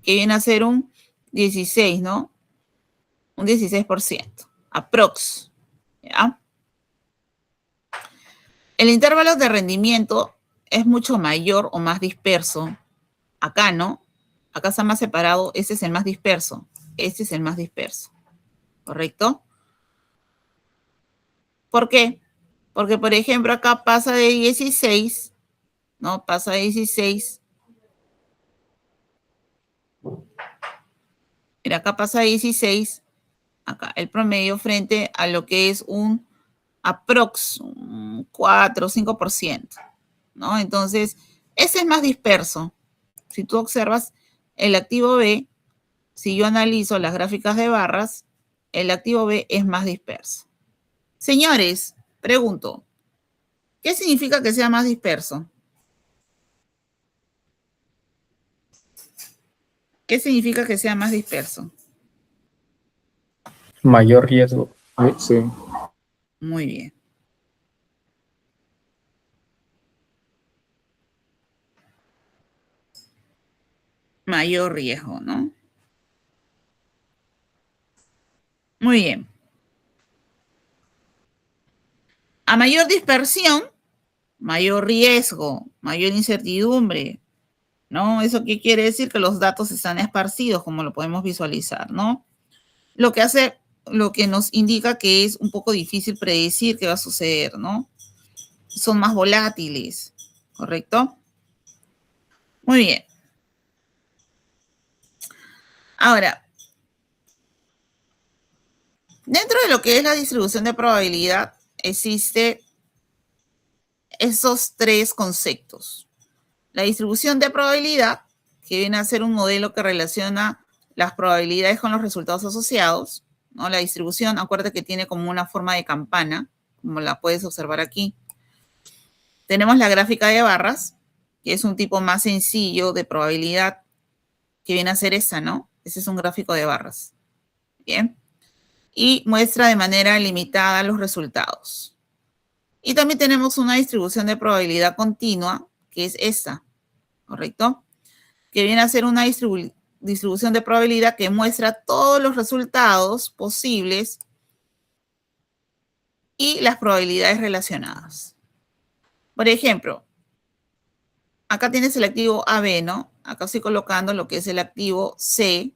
Que viene a ser un 16, ¿no? Un 16%. Aprox. ¿Ya? El intervalo de rendimiento es mucho mayor o más disperso. Acá, ¿no? Acá está más separado. Este es el más disperso. Este es el más disperso. ¿Correcto? ¿Por qué? Porque, por ejemplo, acá pasa de 16, ¿no? Pasa de 16. Mira, acá pasa de 16. Acá el promedio frente a lo que es un aprox, un 4 o 5%, ¿no? Entonces, ese es más disperso. Si tú observas el activo B, si yo analizo las gráficas de barras, el activo B es más disperso. Señores, pregunto, ¿qué significa que sea más disperso? ¿Qué significa que sea más disperso?
Mayor riesgo. Sí.
Muy bien. Mayor riesgo, ¿no? Muy bien. A mayor dispersión, mayor riesgo, mayor incertidumbre, ¿no? ¿Eso qué quiere decir? Que los datos están esparcidos, como lo podemos visualizar, ¿no? Lo que hace lo que nos indica que es un poco difícil predecir qué va a suceder, ¿no? Son más volátiles, ¿correcto? Muy bien. Ahora, dentro de lo que es la distribución de probabilidad, existe esos tres conceptos. La distribución de probabilidad, que viene a ser un modelo que relaciona las probabilidades con los resultados asociados, ¿no? La distribución, acuérdate que tiene como una forma de campana, como la puedes observar aquí. Tenemos la gráfica de barras, que es un tipo más sencillo de probabilidad, que viene a ser esa, ¿no? Ese es un gráfico de barras. Bien. Y muestra de manera limitada los resultados. Y también tenemos una distribución de probabilidad continua, que es esta, ¿correcto? Que viene a ser una distribución de probabilidad que muestra todos los resultados posibles y las probabilidades relacionadas. Por ejemplo, acá tienes el activo AB, ¿no? Acá estoy colocando lo que es el activo C,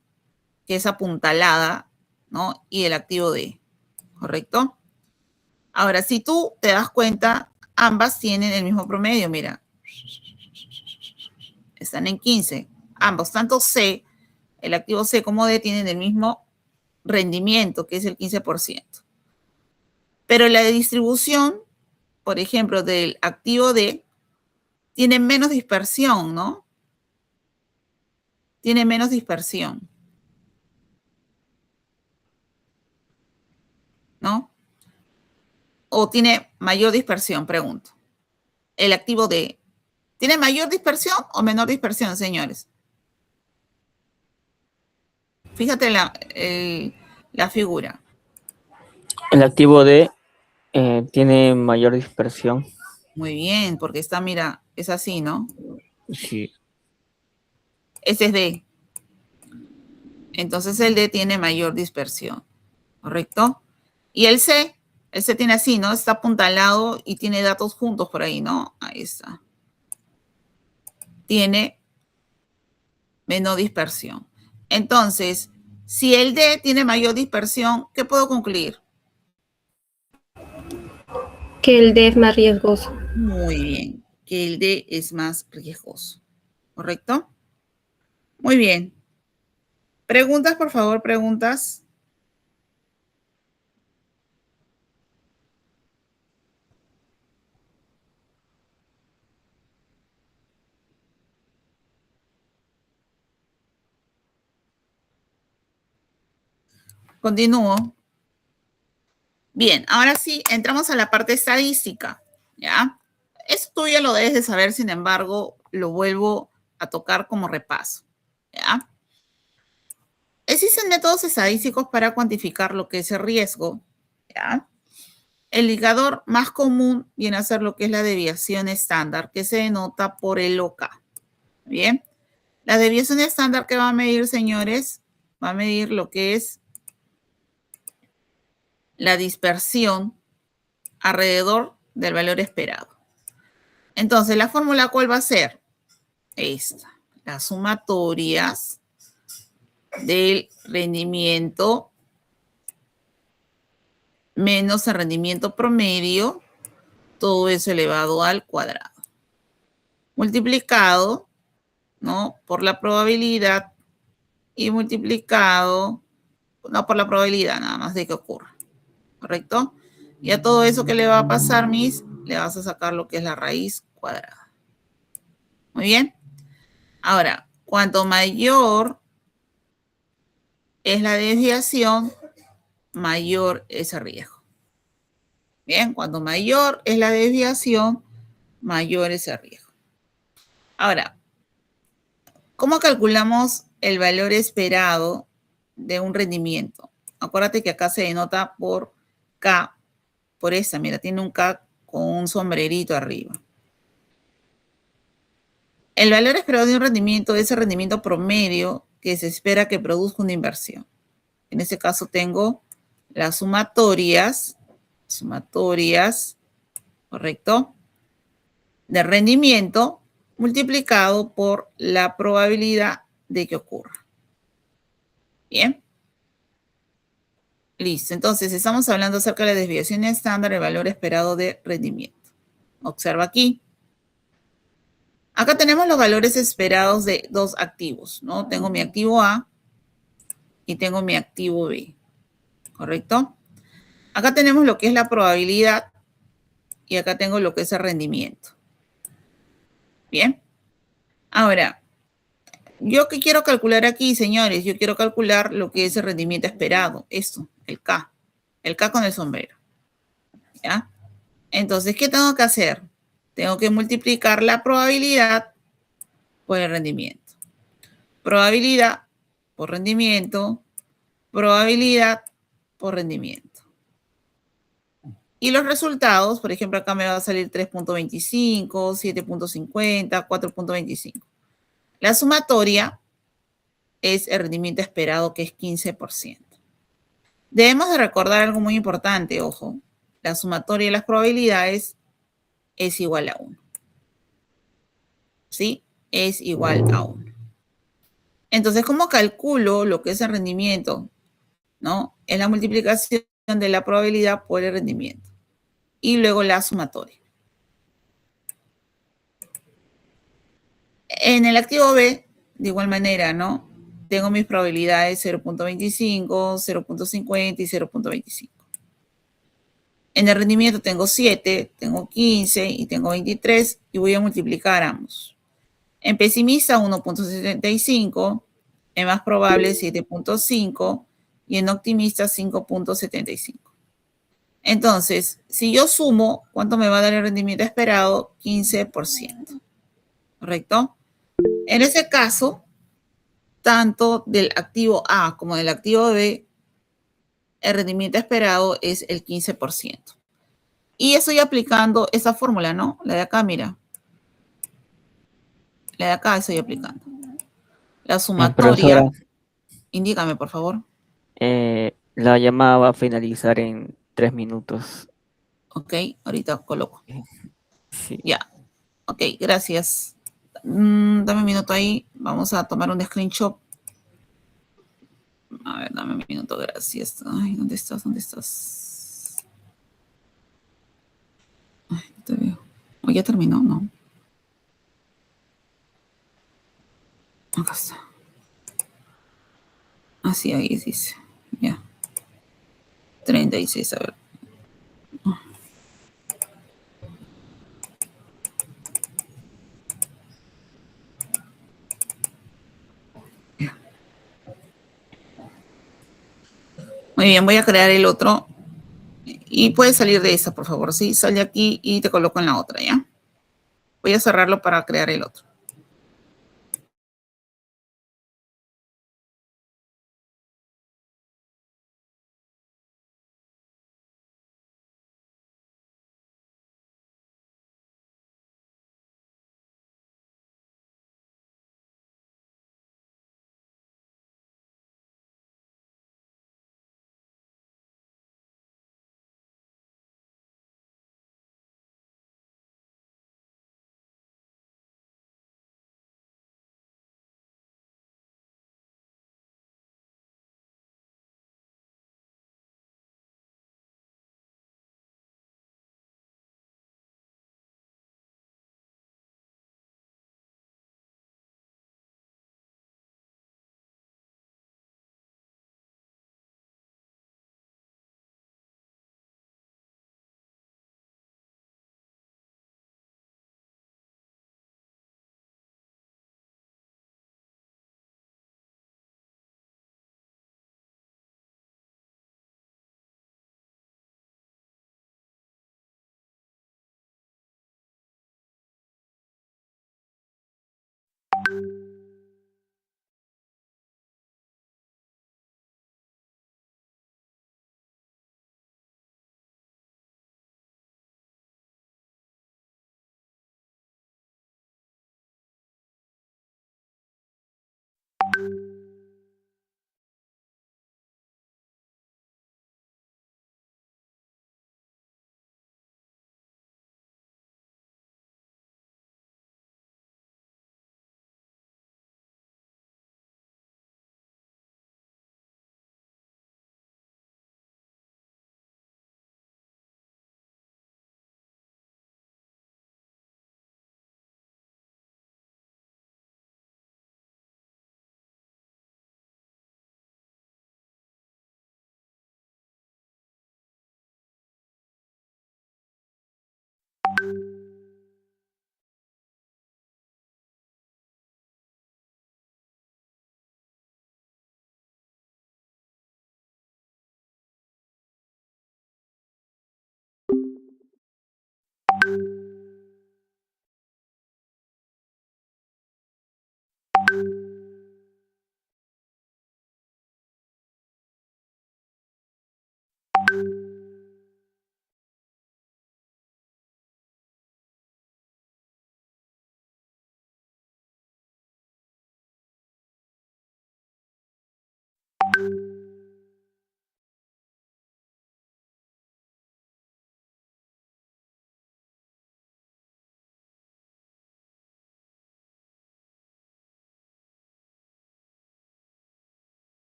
que es apuntalada, ¿no? Y el activo D, ¿correcto? Ahora, si tú te das cuenta, ambas tienen el mismo promedio, mira. Están en 15. Ambos, tanto C, el activo C como D, tienen el mismo rendimiento, que es el 15%. Pero la distribución, por ejemplo, del activo D, tiene menos dispersión, ¿no? Tiene menos dispersión, ¿no? O tiene mayor dispersión, pregunto. El activo D, ¿tiene mayor dispersión o menor dispersión, señores? Fíjate la figura.
El activo D tiene mayor dispersión.
Muy bien, porque está, mira, es así, ¿no?
Sí.
Ese es D. Entonces el D tiene mayor dispersión, ¿correcto? Y el C tiene así, ¿no? Está apuntalado y tiene datos juntos por ahí, ¿no? Ahí está. Tiene menor dispersión. Entonces, si el D tiene mayor dispersión, ¿qué puedo concluir?
Que el D es más riesgoso.
Muy bien, que el D es más riesgoso, ¿correcto? Muy bien. Preguntas, por favor, preguntas. Continúo. Bien, ahora sí, entramos a la parte estadística, ¿ya? Esto tú ya lo debes de saber, sin embargo, lo vuelvo a tocar como repaso, ¿ya? Existen métodos estadísticos para cuantificar lo que es el riesgo, ¿ya? El indicador más común viene a ser lo que es la desviación estándar, que se denota por el OK. Bien, la desviación estándar que va a medir, señores, va a medir lo que es la dispersión alrededor del valor esperado. Entonces, ¿la fórmula cuál va a ser? Esta, las sumatorias del rendimiento menos el rendimiento promedio, todo eso elevado al cuadrado, multiplicado, ¿no?, por la probabilidad y multiplicado, no por la probabilidad nada más de que ocurra, ¿correcto? Y a todo eso que le va a pasar, Miss, le vas a sacar lo que es la raíz cuadrada. Muy bien. Ahora, cuanto mayor es la desviación, mayor es el riesgo. Bien, cuanto mayor es la desviación, mayor es el riesgo. Ahora, ¿cómo calculamos el valor esperado de un rendimiento? Acuérdate que acá se denota por K, por esa, mira, tiene un K con un sombrerito arriba. El valor esperado de un rendimiento es el rendimiento promedio que se espera que produzca una inversión. En este caso tengo las sumatorias, ¿correcto?, de rendimiento multiplicado por la probabilidad de que ocurra. Bien. Listo, entonces estamos hablando acerca de la desviación estándar, el valor esperado de rendimiento. Observa aquí. Acá tenemos los valores esperados de dos activos, ¿no? Tengo mi activo A y tengo mi activo B, ¿correcto? Acá tenemos lo que es la probabilidad y acá tengo lo que es el rendimiento. Bien. Ahora, ¿yo qué quiero calcular aquí, señores? Yo quiero calcular lo que es el rendimiento esperado, esto, el K con el sombrero, ¿ya? Entonces, ¿qué tengo que hacer? Tengo que multiplicar la probabilidad por el rendimiento. Probabilidad por rendimiento, probabilidad por rendimiento. Y los resultados, por ejemplo, acá me va a salir 3.25, 7.50, 4.25. La sumatoria es el rendimiento esperado, que es 15%. Debemos de recordar algo muy importante, ojo. La sumatoria de las probabilidades es igual a 1. ¿Sí? Es igual a 1. Entonces, ¿cómo calculo lo que es el rendimiento? ¿No? Es la multiplicación de la probabilidad por el rendimiento. Y luego la sumatoria. En el activo B, de igual manera, ¿no? Tengo mis probabilidades 0.25, 0.50 y 0.25. En el rendimiento tengo 7, tengo 15 y tengo 23 y voy a multiplicar ambos. En pesimista 1.75, en más probable 7.5 y en optimista 5.75. Entonces, si yo sumo, ¿cuánto me va a dar el rendimiento esperado? 15%. ¿Correcto? En ese caso, tanto del activo A como del activo B, el rendimiento esperado es el 15%. Y estoy aplicando esa fórmula, ¿no? La de acá, mira. La de acá estoy aplicando. La sumatoria,
Profesora,
indícame, por favor.
la llamada va a finalizar en 3 minutos.
Ok, ahorita coloco.
Sí.
Ya. Ok, gracias. Dame un minuto ahí. Vamos a tomar un screenshot. A ver, dame un minuto, gracias. Ay, ¿dónde estás? ¿Dónde estás? Ay, no te veo. ¿O ya terminó? No. Acá está. Ah, sí, ahí dice. Ya. 36, a ver. Muy bien, voy a crear el otro. Y puedes salir de esa, por favor. Sí, sal de aquí y te coloco en la otra, ¿ya? Voy a cerrarlo para crear el otro.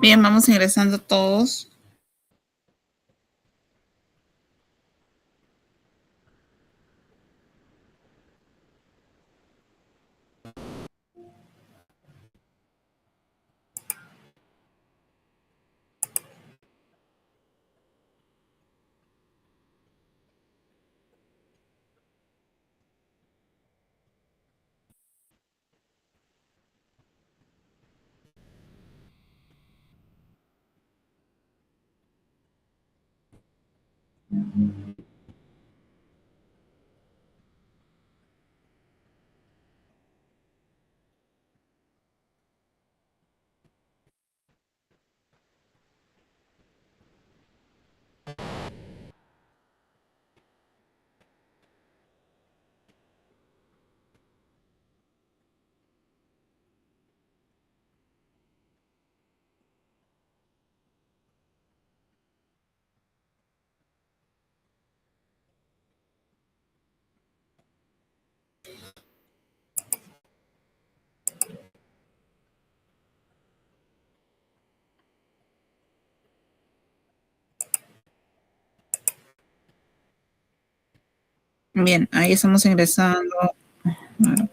Bien, vamos ingresando todos. Bien, ahí estamos ingresando. Bueno,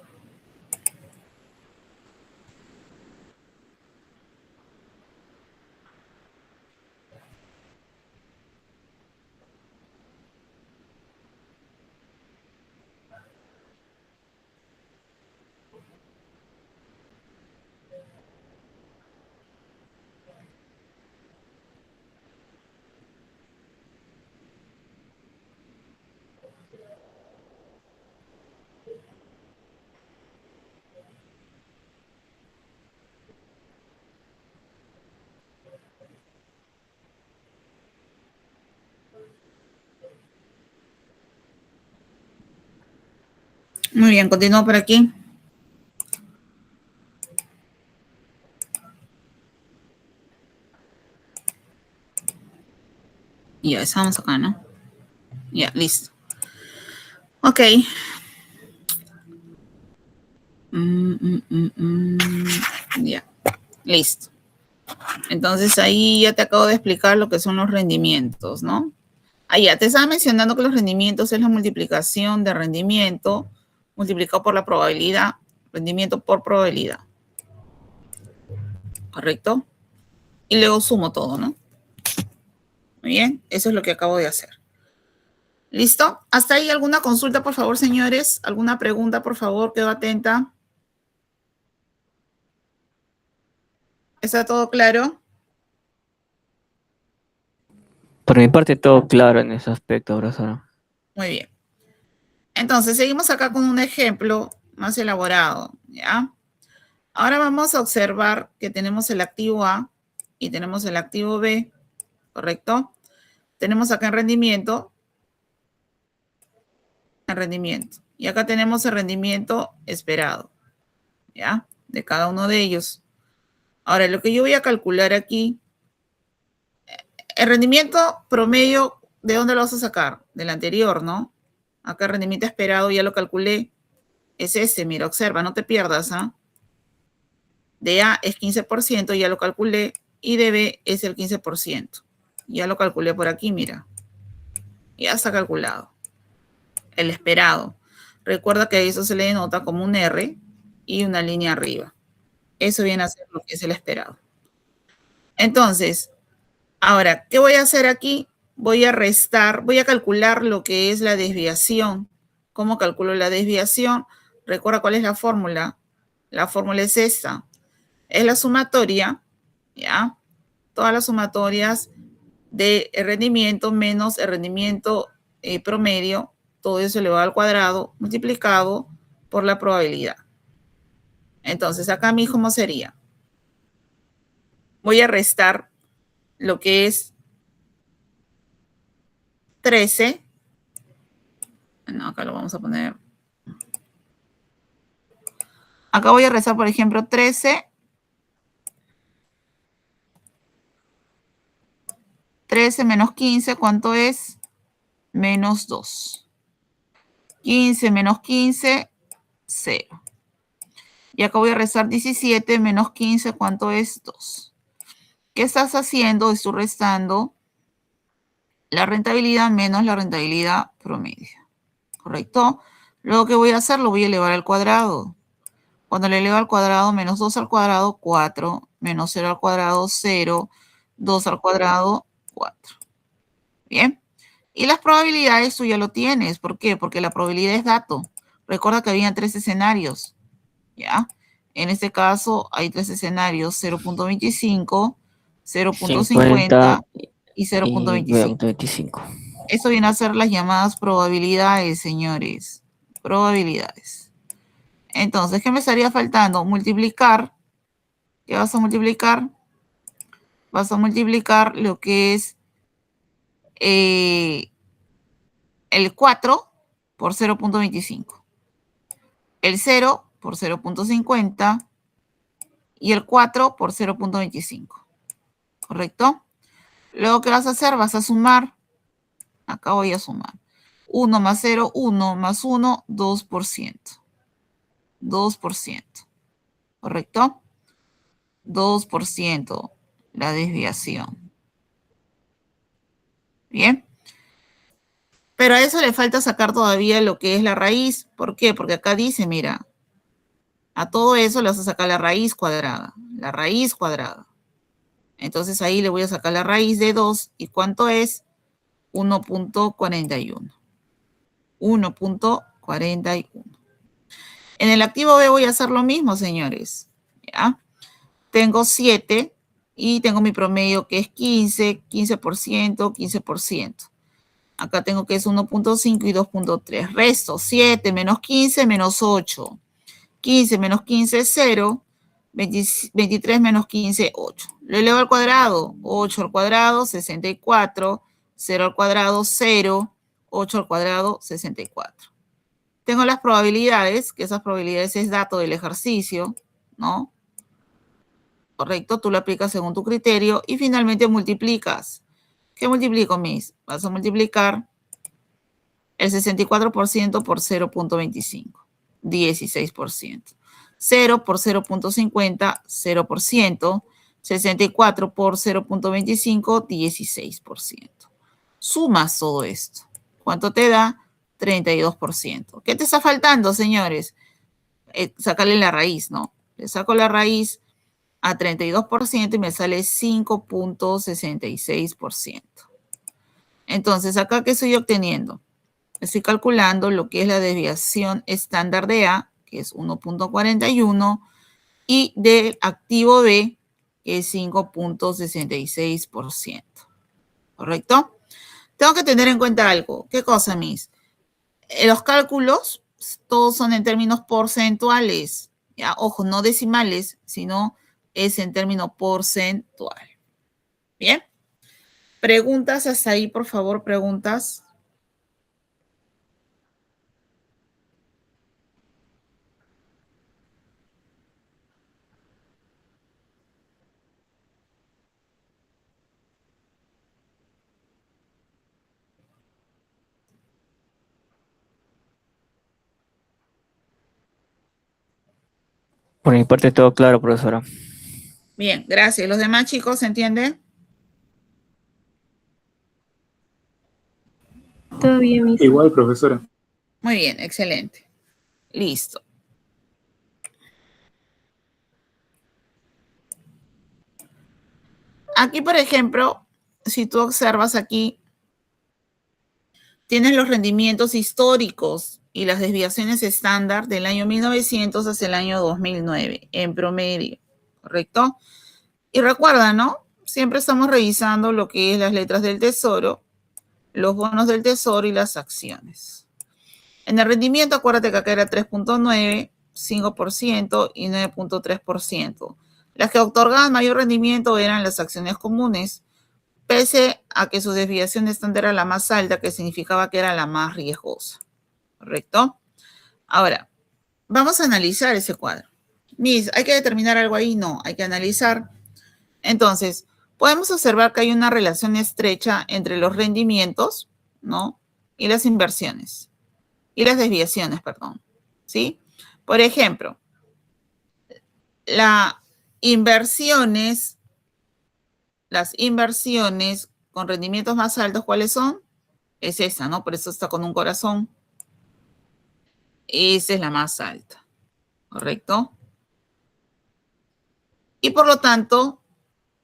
Muy bien, continúo por aquí. Ya, estamos acá, ¿no? Ya, listo. Ok. Ya, listo. Entonces ahí ya te acabo de explicar lo que son los rendimientos, ¿no? Ahí ya te estaba mencionando que los rendimientos es la multiplicación de rendimiento multiplicado por la probabilidad, rendimiento por probabilidad. ¿Correcto? Y luego sumo todo, ¿no? Muy bien, eso es lo que acabo de hacer. ¿Listo? ¿Hasta ahí alguna consulta, por favor, señores? ¿Alguna pregunta, por favor? Quedo atenta. ¿Está todo claro?
Por mi parte, todo claro en ese aspecto, profesora.
Muy bien. Entonces, seguimos acá con un ejemplo más elaborado, ¿ya? Ahora vamos a observar que tenemos el activo A y tenemos el activo B, ¿correcto? Tenemos acá en rendimiento. Y acá tenemos el rendimiento esperado, ¿ya? De cada uno de ellos. Ahora, lo que yo voy a calcular aquí, el rendimiento promedio, ¿de dónde lo vas a sacar? Del anterior, ¿no? Acá el rendimiento esperado ya lo calculé. Es este, mira, observa, no te pierdas, ¿ah? De A es 15%, ya lo calculé, y de B es el 15%. Ya lo calculé por aquí, mira. Ya está calculado. El esperado. Recuerda que eso se le denota como un R y una línea arriba. Eso viene a ser lo que es el esperado. Entonces, ahora, ¿qué voy a hacer aquí? Voy a restar, voy a calcular lo que es la desviación. ¿Cómo calculo la desviación? Recuerda cuál es la fórmula. La fórmula es esta. Es la sumatoria, ¿ya? Todas las sumatorias de rendimiento menos el rendimiento promedio, todo eso elevado al cuadrado, multiplicado por la probabilidad. Entonces, acá mi ¿cómo sería? Voy a restar lo que es 13. No, acá lo vamos a poner. Acá voy a restar, por ejemplo, 13. 13 menos 15, ¿cuánto es? Menos 2. 15 menos 15, 0. Y acá voy a restar 17 menos 15, ¿cuánto es? 2. ¿Qué estás haciendo? Estoy restando la rentabilidad menos la rentabilidad promedio. ¿Correcto? Luego, ¿qué voy a hacer? Lo voy a elevar al cuadrado. Cuando le elevo al cuadrado, menos 2 al cuadrado, 4. Menos 0 al cuadrado, 0. 2 al cuadrado, 4. Bien. Y las probabilidades tú ya lo tienes. ¿Por qué? Porque la probabilidad es dato. Recuerda que habían 3 escenarios. ¿Ya? En este caso hay 3 escenarios. 0.25, 0.50 y 0.25. Eso viene a ser las llamadas probabilidades, señores. Probabilidades. Entonces, ¿qué me estaría faltando? Multiplicar. ¿Qué vas a multiplicar? Vas a multiplicar lo que es el 4 por 0.25. El 0 por 0.50 y el 4 por 0.25. ¿Correcto? Luego, ¿qué vas a hacer? Vas a sumar. Acá voy a sumar. 1 más 0, 1 más 1, 2%. 2%. ¿Correcto? 2% la desviación. Bien. Pero a eso le falta sacar todavía lo que es la raíz. ¿Por qué? Porque acá dice, mira, a todo eso le vas a sacar la raíz cuadrada. La raíz cuadrada. Entonces ahí le voy a sacar la raíz de 2. ¿Y cuánto es? 1.41. 1.41. En el activo B voy a hacer lo mismo, señores. ¿Ya? Tengo 7 y tengo mi promedio que es 15, 15%, 15%. Acá tengo que es 1.5 y 2.3. Resto, 7 menos 15 menos 8. 15 menos 15 es 0. 23 menos 15, 8. Lo elevo al cuadrado. 8 al cuadrado, 64. 0 al cuadrado, 0. 8 al cuadrado, 64. Tengo las probabilidades, que esas probabilidades es dato del ejercicio, ¿no? Correcto, tú lo aplicas según tu criterio y finalmente multiplicas. ¿Qué multiplico, Miss? Vas a multiplicar el 64% por 0.25, 16%. 0 por 0.50, 0%. 64 por 0.25, 16%. Sumas todo esto. ¿Cuánto te da? 32%. ¿Qué te está faltando, señores? Sacarle la raíz, ¿no? Le saco la raíz a 32% y me sale 5.66%. Entonces, ¿acá qué estoy obteniendo? Estoy calculando lo que es la desviación estándar de A, que es 1.41, y del activo B, que es 5.66%. ¿Correcto? Tengo que tener en cuenta algo. ¿Qué cosa, Miss? Los cálculos, todos son en términos porcentuales. ¿Ya? Ojo, no decimales, sino es en término porcentual. ¿Bien? ¿Preguntas hasta ahí, por favor? ¿Preguntas?
Por mi parte, todo claro, profesora.
Bien, gracias. ¿Los demás chicos se entienden?
Todo bien, Miss.
Igual, profesora.
Muy bien, excelente. Listo. Aquí, por ejemplo, si tú observas aquí, tienes los rendimientos históricos y las desviaciones estándar del año 1900 hasta el año 2009, en promedio, ¿correcto? Y recuerda, ¿no? Siempre estamos revisando lo que es las letras del tesoro, los bonos del tesoro y las acciones. En el rendimiento, acuérdate que acá era 3.9, 5% y 9.3%. Las que otorgaban mayor rendimiento eran las acciones comunes, pese a que su desviación estándar era la más alta, que significaba que era la más riesgosa. ¿Correcto? Ahora, vamos a analizar ese cuadro. Miss, ¿hay que determinar algo ahí? No, hay que analizar. Entonces, podemos observar que hay una relación estrecha entre los rendimientos, ¿no? Y las inversiones. Y las desviaciones, perdón. ¿Sí? Por ejemplo, las inversiones con rendimientos más altos, ¿cuáles son? Es esa, ¿no? Por eso está con un corazón. Esa es la más alta, ¿correcto? Y por lo tanto,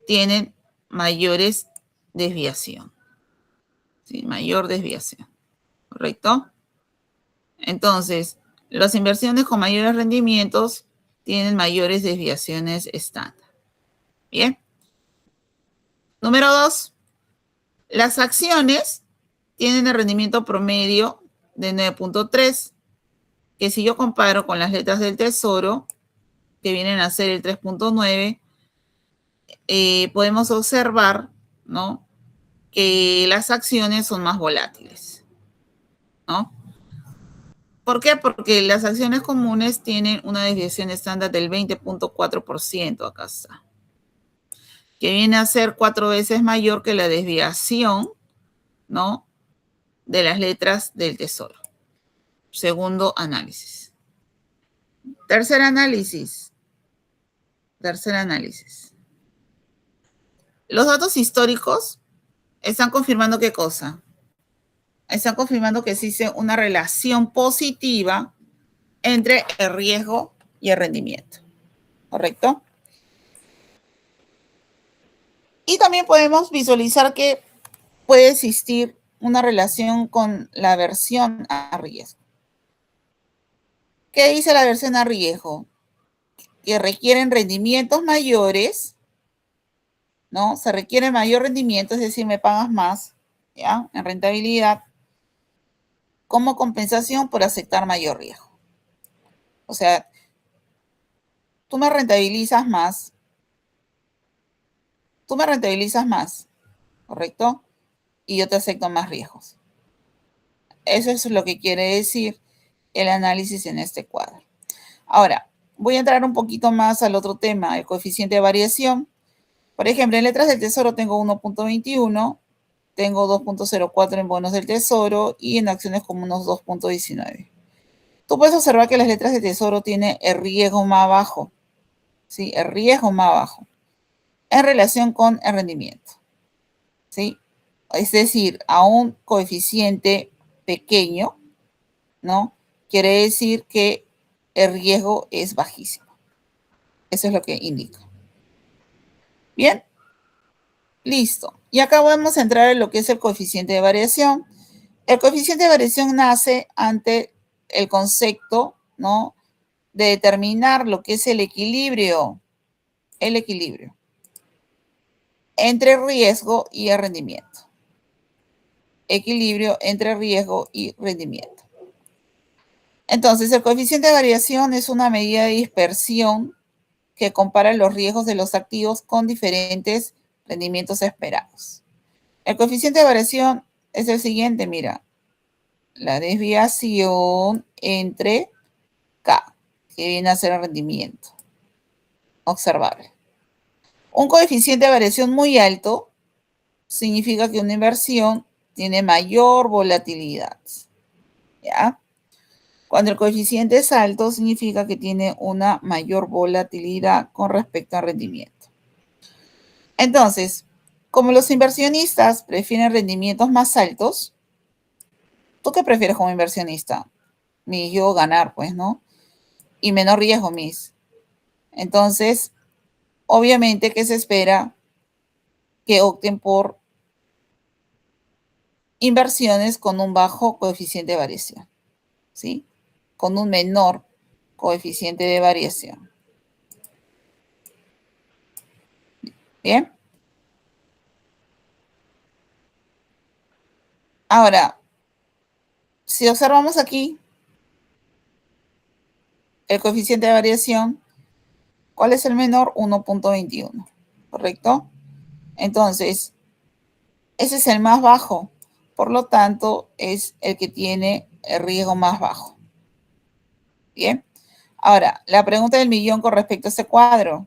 tienen mayores desviación. ¿Sí? Mayor desviación, ¿correcto? Entonces, las inversiones con mayores rendimientos tienen mayores desviaciones estándar. Bien. Número 2, las acciones tienen el rendimiento promedio de 9.3, que si yo comparo con las letras del tesoro, que vienen a ser el 3.9, podemos observar, ¿no?, que las acciones son más volátiles, ¿no? ¿Por qué? Porque las acciones comunes tienen una desviación estándar del 20.4%, acá está, que viene a ser 4 veces mayor que la desviación, ¿no?, de las letras del tesoro. Segundo análisis. Tercer análisis. Los datos históricos están confirmando ¿qué cosa? Están confirmando que existe una relación positiva entre el riesgo y el rendimiento. ¿Correcto? Y también podemos visualizar que puede existir una relación con la aversión a riesgo. ¿Qué dice la aversión a riesgo? Que requieren rendimientos mayores, ¿no? Se requiere mayor rendimiento, es decir, me pagas más, ¿ya?, en rentabilidad, como compensación por aceptar mayor riesgo. O sea, tú me rentabilizas más, ¿correcto? Y yo te acepto más riesgos. Eso es lo que quiere decir el análisis en este cuadro. Ahora, voy a entrar un poquito más al otro tema, el coeficiente de variación. Por ejemplo, en letras del Tesoro tengo 1.21, tengo 2.04 en bonos del Tesoro y en acciones comunes 2.19. Tú puedes observar que las letras del Tesoro tienen el riesgo más bajo, ¿sí? El riesgo más bajo en relación con el rendimiento, ¿sí? Es decir, a un coeficiente pequeño, ¿no? Quiere decir que el riesgo es bajísimo. Eso es lo que indica. Bien, listo. Y acá vamos a entrar en lo que es el coeficiente de variación. El coeficiente de variación nace ante el concepto, ¿no?, de determinar lo que es el equilibrio entre riesgo y el rendimiento. Equilibrio entre riesgo y rendimiento. Entonces, el coeficiente de variación es una medida de dispersión que compara los riesgos de los activos con diferentes rendimientos esperados. El coeficiente de variación es el siguiente, mira, la desviación entre K, que viene a ser el rendimiento observable. Un coeficiente de variación muy alto significa que una inversión tiene mayor volatilidad, ¿ya? Cuando el coeficiente es alto, significa que tiene una mayor volatilidad con respecto al rendimiento. Entonces, como los inversionistas prefieren rendimientos más altos, ¿tú qué prefieres como inversionista? Yo ganar, pues, ¿no? Y menor riesgo, mis. Entonces, obviamente que se espera que opten por inversiones con un bajo coeficiente de variación, ¿sí? Con un menor coeficiente de variación. Bien. Ahora, si observamos aquí el coeficiente de variación, ¿cuál es el menor? 1.21, ¿correcto? Entonces, ese es el más bajo, por lo tanto, es el que tiene el riesgo más bajo. Bien. Ahora, la pregunta del millón con respecto a este cuadro.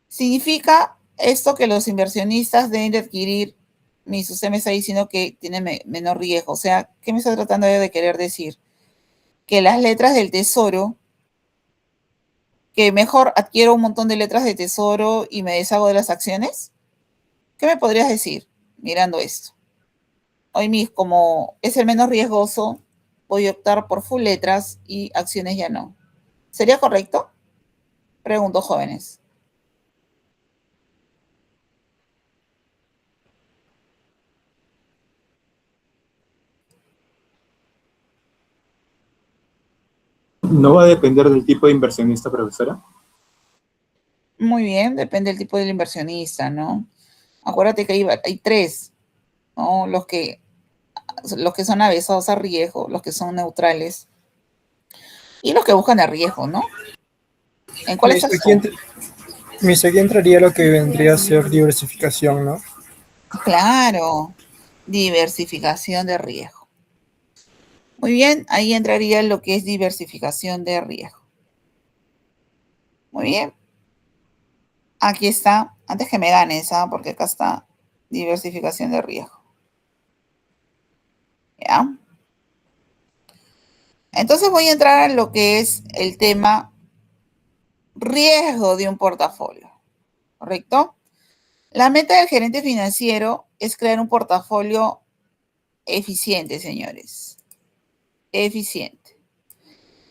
¿Significa esto que los inversionistas deben de adquirir, usted me está diciendo que tiene menor riesgo? O sea, ¿qué me está tratando de querer decir? Que las letras del Tesoro, que mejor adquiero un montón de letras de Tesoro y me deshago de las acciones. ¿Qué me podrías decir mirando esto? Hoy mismo, como es el menos riesgoso, voy a optar por full letras y acciones ya no. ¿Sería correcto? Pregunto, jóvenes.
¿No va a depender del tipo de inversionista, profesora?
Muy bien, depende del tipo del inversionista, ¿no? Acuérdate que hay tres, ¿no? Los que son avesados a riesgo, los que son neutrales y los que buscan el riesgo, ¿no? ¿En cuál estás tú?
Aquí entraría lo que vendría a ser diversificación, ¿no?
Claro, diversificación de riesgo. Muy bien, ahí entraría lo que es diversificación de riesgo. Muy bien. Aquí está, antes que me ganes, ¿ah? Porque acá está diversificación de riesgo. ¿Ya? Entonces voy a entrar en lo que es el tema riesgo de un portafolio, ¿correcto? La meta del gerente financiero es crear un portafolio eficiente, señores. Eficiente.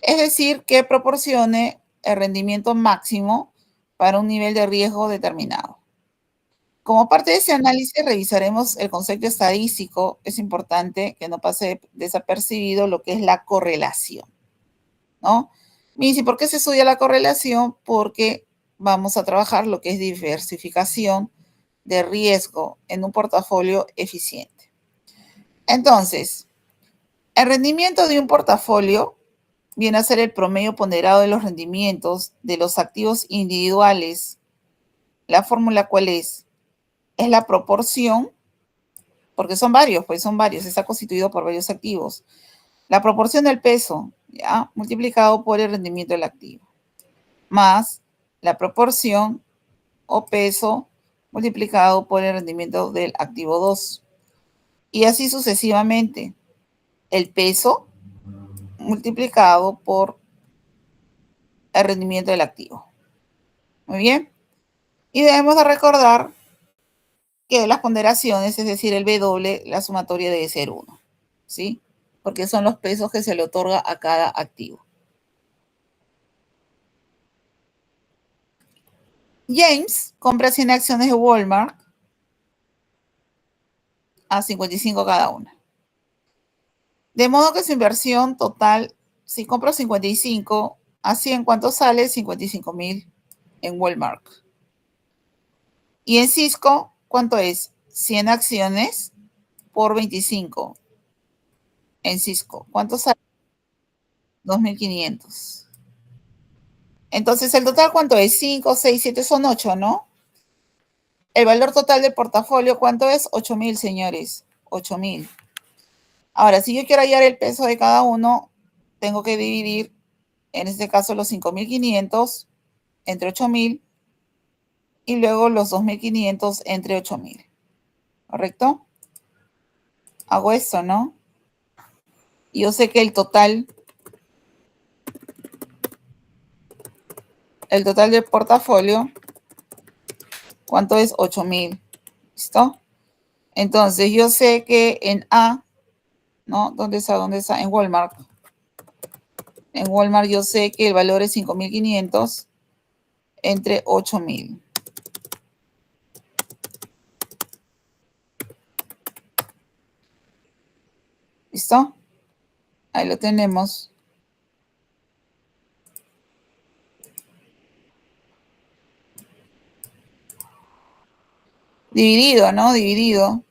Es decir, que proporcione el rendimiento máximo para un nivel de riesgo determinado. Como parte de ese análisis, revisaremos el concepto estadístico. Es importante que no pase desapercibido lo que es la correlación, ¿no? ¿Y por qué se estudia la correlación? Porque vamos a trabajar lo que es diversificación de riesgo en un portafolio eficiente. Entonces, el rendimiento de un portafolio viene a ser el promedio ponderado de los rendimientos de los activos individuales. La fórmula, ¿cuál es? Es la proporción, porque son varios, está constituido por varios activos. la proporción del peso, ¿ya? Multiplicado por el rendimiento del activo, más la proporción o peso multiplicado por el rendimiento del activo 2. Y así sucesivamente. El peso multiplicado por el rendimiento del activo. Muy bien. Y debemos de recordar que las ponderaciones, es decir, el W, la sumatoria debe ser 1. ¿Sí? Porque son los pesos que se le otorga a cada activo. James compra 100 acciones de Walmart a 55 cada una. De modo que su inversión total, si compro 55, a 100, ¿cuánto sale? 55,000 en Walmart. Y en Cisco, ¿cuánto es? 100 acciones por 25 en Cisco. ¿Cuánto sale? 2.500. Entonces, ¿el total cuánto es? 5, 6, 7, son 8, ¿no? El valor total del portafolio, ¿cuánto es? 8,000, señores. 8,000. Ahora, si yo quiero hallar el peso de cada uno, tengo que dividir, en este caso, los 5.500 entre 8,000 y luego los 2.500 entre 8,000. ¿Correcto? Hago esto, ¿no? Y yo sé que el total del portafolio, ¿cuánto es? 8,000. ¿Listo? Entonces, yo sé que en A, ¿no? ¿Dónde está? ¿Dónde está? En Walmart. En Walmart yo sé que el valor es 5.500 entre 8,000. ¿Listo? Ahí lo tenemos. Dividido, ¿no? Dividido.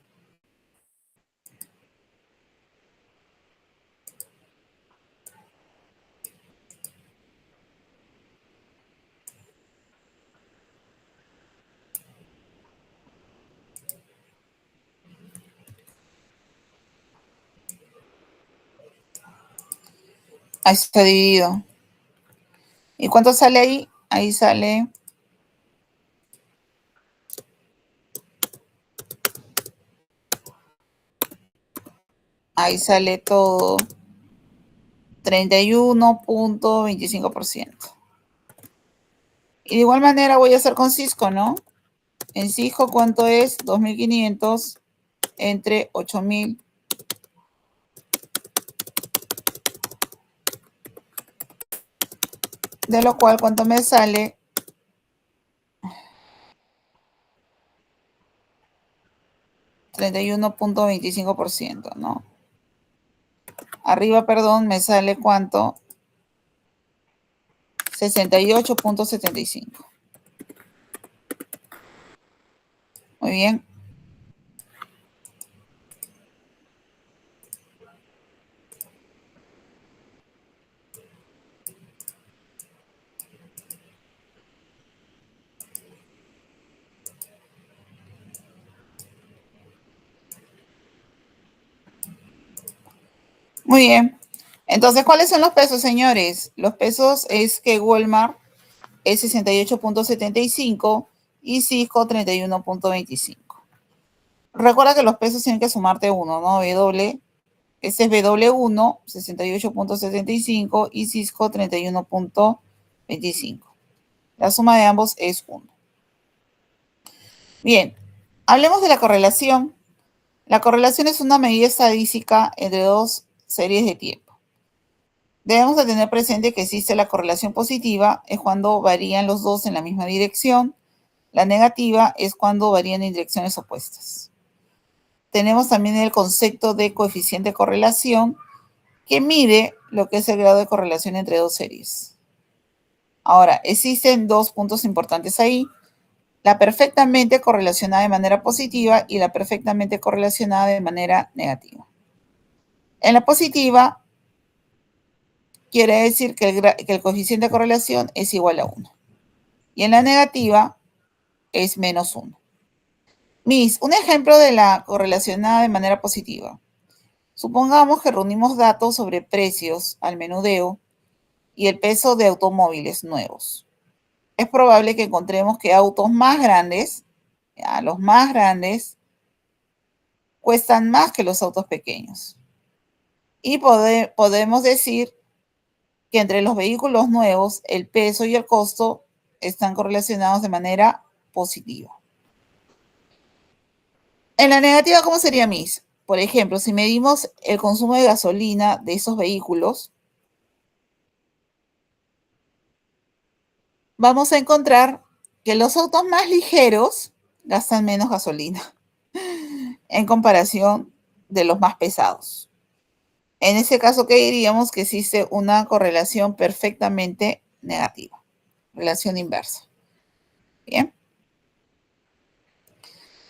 Ahí está dividido. ¿Y cuánto sale ahí? Ahí sale... Ahí sale todo. 31.25%. Y de igual manera voy a hacer con Cisco, ¿no? En Cisco, ¿cuánto es? 2.500 entre 8,000. De lo cual, ¿cuánto me sale? 31.25%, ¿no? Arriba, perdón, me sale ¿cuánto? 68.75. Muy bien. Muy bien. Entonces, ¿cuáles son los pesos, señores? Los pesos es que Walmart es 68.75 y Cisco 31.25. Recuerda que los pesos tienen que sumarte uno, ¿no? W, este es W1, 68.75 y Cisco 31.25. La suma de ambos es 1. Bien, hablemos de la correlación. La correlación es una medida estadística entre dos series de tiempo. Debemos de tener presente que existe la correlación positiva, es cuando varían los dos en la misma dirección. La negativa es cuando varían en direcciones opuestas. Tenemos también el concepto de coeficiente de correlación, que mide lo que es el grado de correlación entre dos series. Ahora, existen dos puntos importantes ahí. La perfectamente correlacionada de manera positiva y la perfectamente correlacionada de manera negativa. En la positiva, quiere decir que el coeficiente de correlación es igual a 1. Y en la negativa, es -1. Miss, un ejemplo de la correlacionada de manera positiva. Supongamos que reunimos datos sobre precios al menudeo y el peso de automóviles nuevos. Es probable que encontremos que autos más grandes, ya, los más grandes, cuestan más que los autos pequeños. Y podemos decir que entre los vehículos nuevos, el peso y el costo están correlacionados de manera positiva. En la negativa, ¿cómo sería mis? Por ejemplo, si medimos el consumo de gasolina de esos vehículos, vamos a encontrar que los autos más ligeros gastan menos gasolina en comparación de los más pesados. En ese caso, ¿qué diríamos? Que existe una correlación perfectamente negativa, relación inversa. Bien.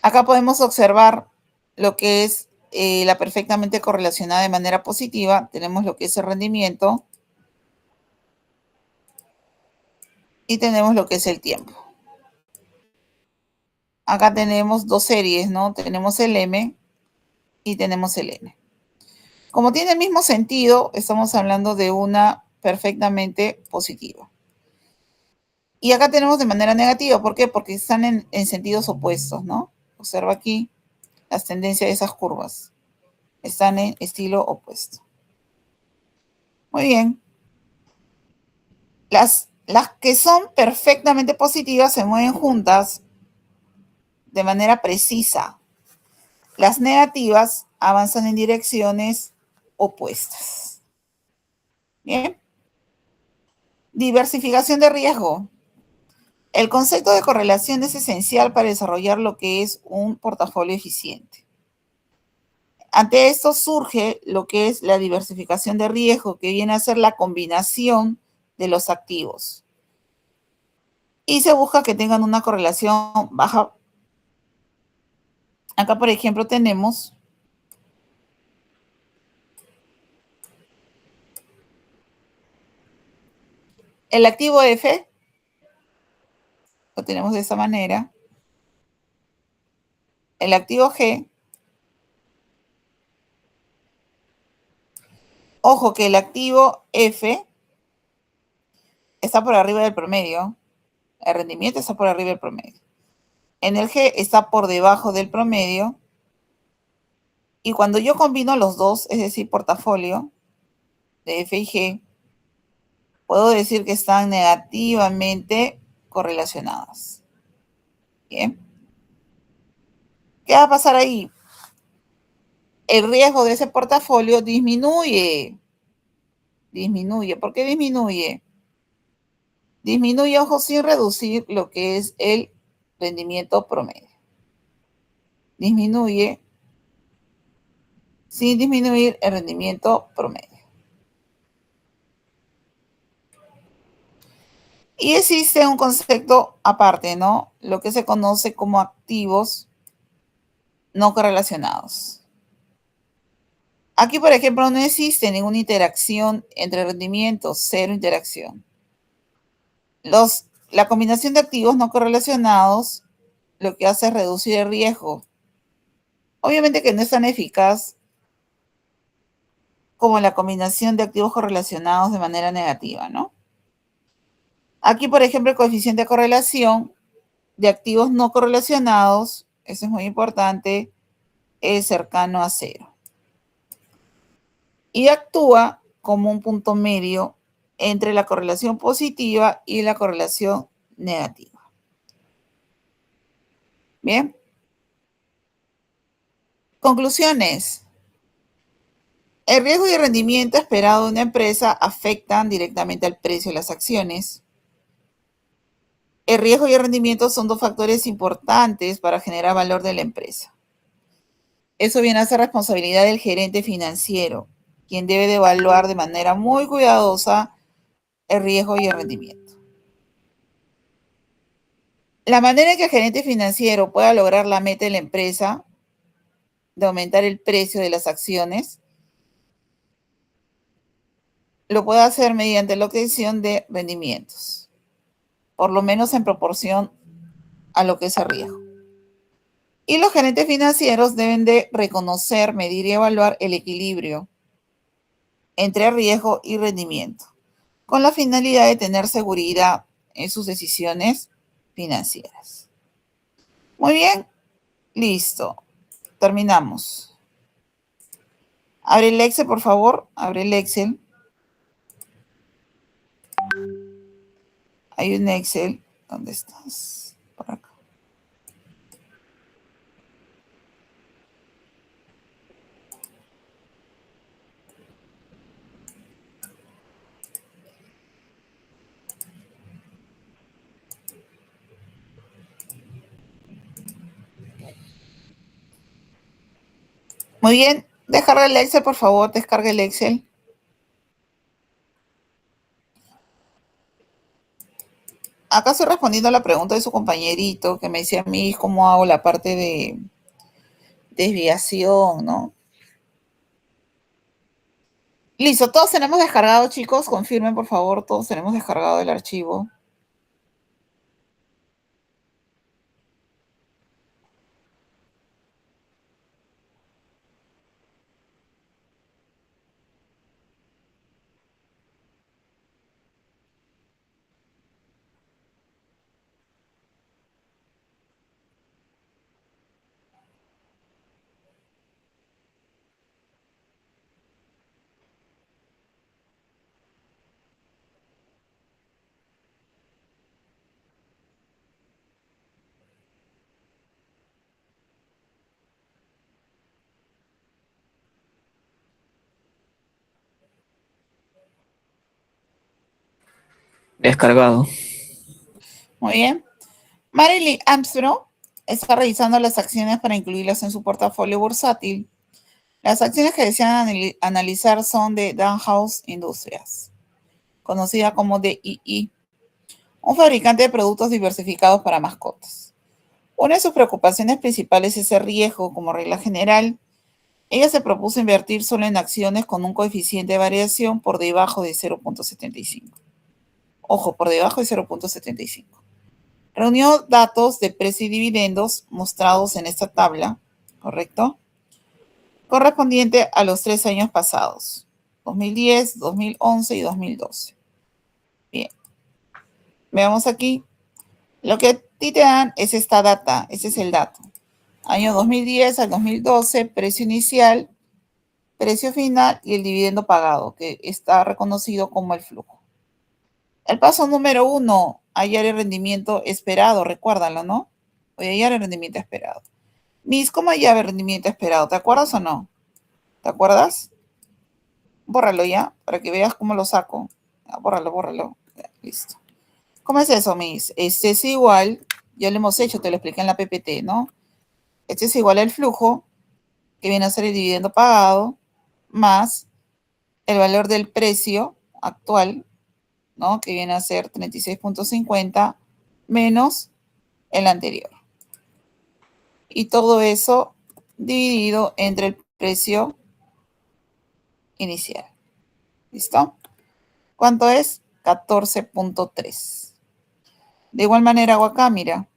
Acá podemos observar lo que es la perfectamente correlacionada de manera positiva. Tenemos lo que es el rendimiento y tenemos lo que es el tiempo. Acá tenemos dos series, ¿no? Tenemos el M y tenemos el N. Como tiene el mismo sentido, estamos hablando de una perfectamente positiva. Y acá tenemos de manera negativa. ¿Por qué? Porque están en sentidos opuestos, ¿no? Observa aquí las tendencias de esas curvas. Están en estilo opuesto. Muy bien. Las que son perfectamente positivas se mueven juntas de manera precisa. Las negativas avanzan en direcciones opuestas. Bien. Diversificación de riesgo. El concepto de correlación es esencial para desarrollar lo que es un portafolio eficiente. Ante esto surge lo que es la diversificación de riesgo, que viene a ser la combinación de los activos. Y se busca que tengan una correlación baja. Acá, por ejemplo, tenemos el activo F, lo tenemos de esa manera. El activo G. Ojo que el activo F está por arriba del promedio. El rendimiento está por arriba del promedio. En el G está por debajo del promedio. Y cuando yo combino los dos, es decir, portafolio de F y G, puedo decir que están negativamente correlacionadas. Bien. ¿Qué va a pasar ahí? El riesgo de ese portafolio disminuye. Disminuye. ¿Por qué disminuye? Disminuye, ojo, sin reducir lo que es el rendimiento promedio. Disminuye sin disminuir el rendimiento promedio. Y existe un concepto aparte, ¿no? Lo que se conoce como activos no correlacionados. Aquí, por ejemplo, no existe ninguna interacción entre rendimientos, cero interacción. La combinación de activos no correlacionados lo que hace es reducir el riesgo. Obviamente que no es tan eficaz como la combinación de activos correlacionados de manera negativa, ¿no? Aquí, por ejemplo, el coeficiente de correlación de activos no correlacionados, eso es muy importante, es cercano a cero. Y actúa como un punto medio entre la correlación positiva y la correlación negativa. Bien. Conclusiones. El riesgo y el rendimiento esperado de una empresa afectan directamente al precio de las acciones. El riesgo y el rendimiento son dos factores importantes para generar valor de la empresa. Eso viene a ser responsabilidad del gerente financiero, quien debe de evaluar de manera muy cuidadosa el riesgo y el rendimiento. La manera en que el gerente financiero pueda lograr la meta de la empresa de aumentar el precio de las acciones, lo puede hacer mediante la obtención de rendimientos, por lo menos en proporción a lo que es el riesgo. Y los gerentes financieros deben de reconocer, medir y evaluar el equilibrio entre riesgo y rendimiento, con la finalidad de tener seguridad en sus decisiones financieras. Muy bien, listo. Terminamos. Abre el Excel, por favor. Abre el Excel. Hay un Excel. ¿Dónde estás? Por acá. Muy bien. Descarga el Excel, por favor. Descarga el Excel. Acá estoy respondiendo a la pregunta de su compañerito que me decía a mí cómo hago la parte de desviación, ¿no? Listo, todos tenemos descargado, chicos. Confirmen, por favor, todos tenemos descargado el archivo.
Descargado.
Muy bien. Marilyn Armstrong está revisando las acciones para incluirlas en su portafolio bursátil. Las acciones que desean analizar son de Danhaus Industrias, conocida como DII, un fabricante de productos diversificados para mascotas. Una de sus preocupaciones principales es el riesgo. Como regla general, ella se propuso invertir solo en acciones con un coeficiente de variación por debajo de 0.75. Ojo, por debajo de 0.75. Reunió datos de precio y dividendos mostrados en esta tabla, ¿correcto? Correspondiente a los 3 años pasados, 2010, 2011 y 2012. Bien, veamos aquí. Lo que a ti te dan es esta data, ese es el dato. Año 2010 al 2012, precio inicial, precio final y el dividendo pagado, que está reconocido como el flujo. El paso número 1, hallar el rendimiento esperado, recuérdalo, ¿no? Voy a hallar el rendimiento esperado. Miss, ¿cómo hallar el rendimiento esperado? ¿Te acuerdas o no? ¿Te acuerdas? Bórralo ya, para que veas cómo lo saco. Bórralo. Ya, listo. ¿Cómo es eso, Miss? Este es igual, ya lo hemos hecho, te lo expliqué en la PPT, ¿no? Este es igual al flujo, que viene a ser el dividendo pagado, más el valor del precio actual, ¿no? Que viene a ser 36.50 menos el anterior. Y todo eso dividido entre el precio inicial. ¿Listo? ¿Cuánto es? 14.3. De igual manera hago acá, mira.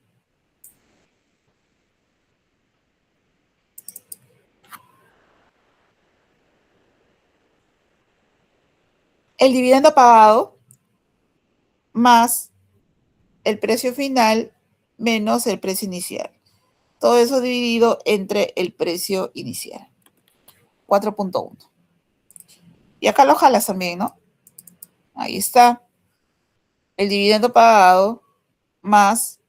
El dividendo pagado más el precio final menos el precio inicial. Todo eso dividido entre el precio inicial. 4.1. Y acá lo jalas también, ¿no? Ahí está. El dividendo pagado más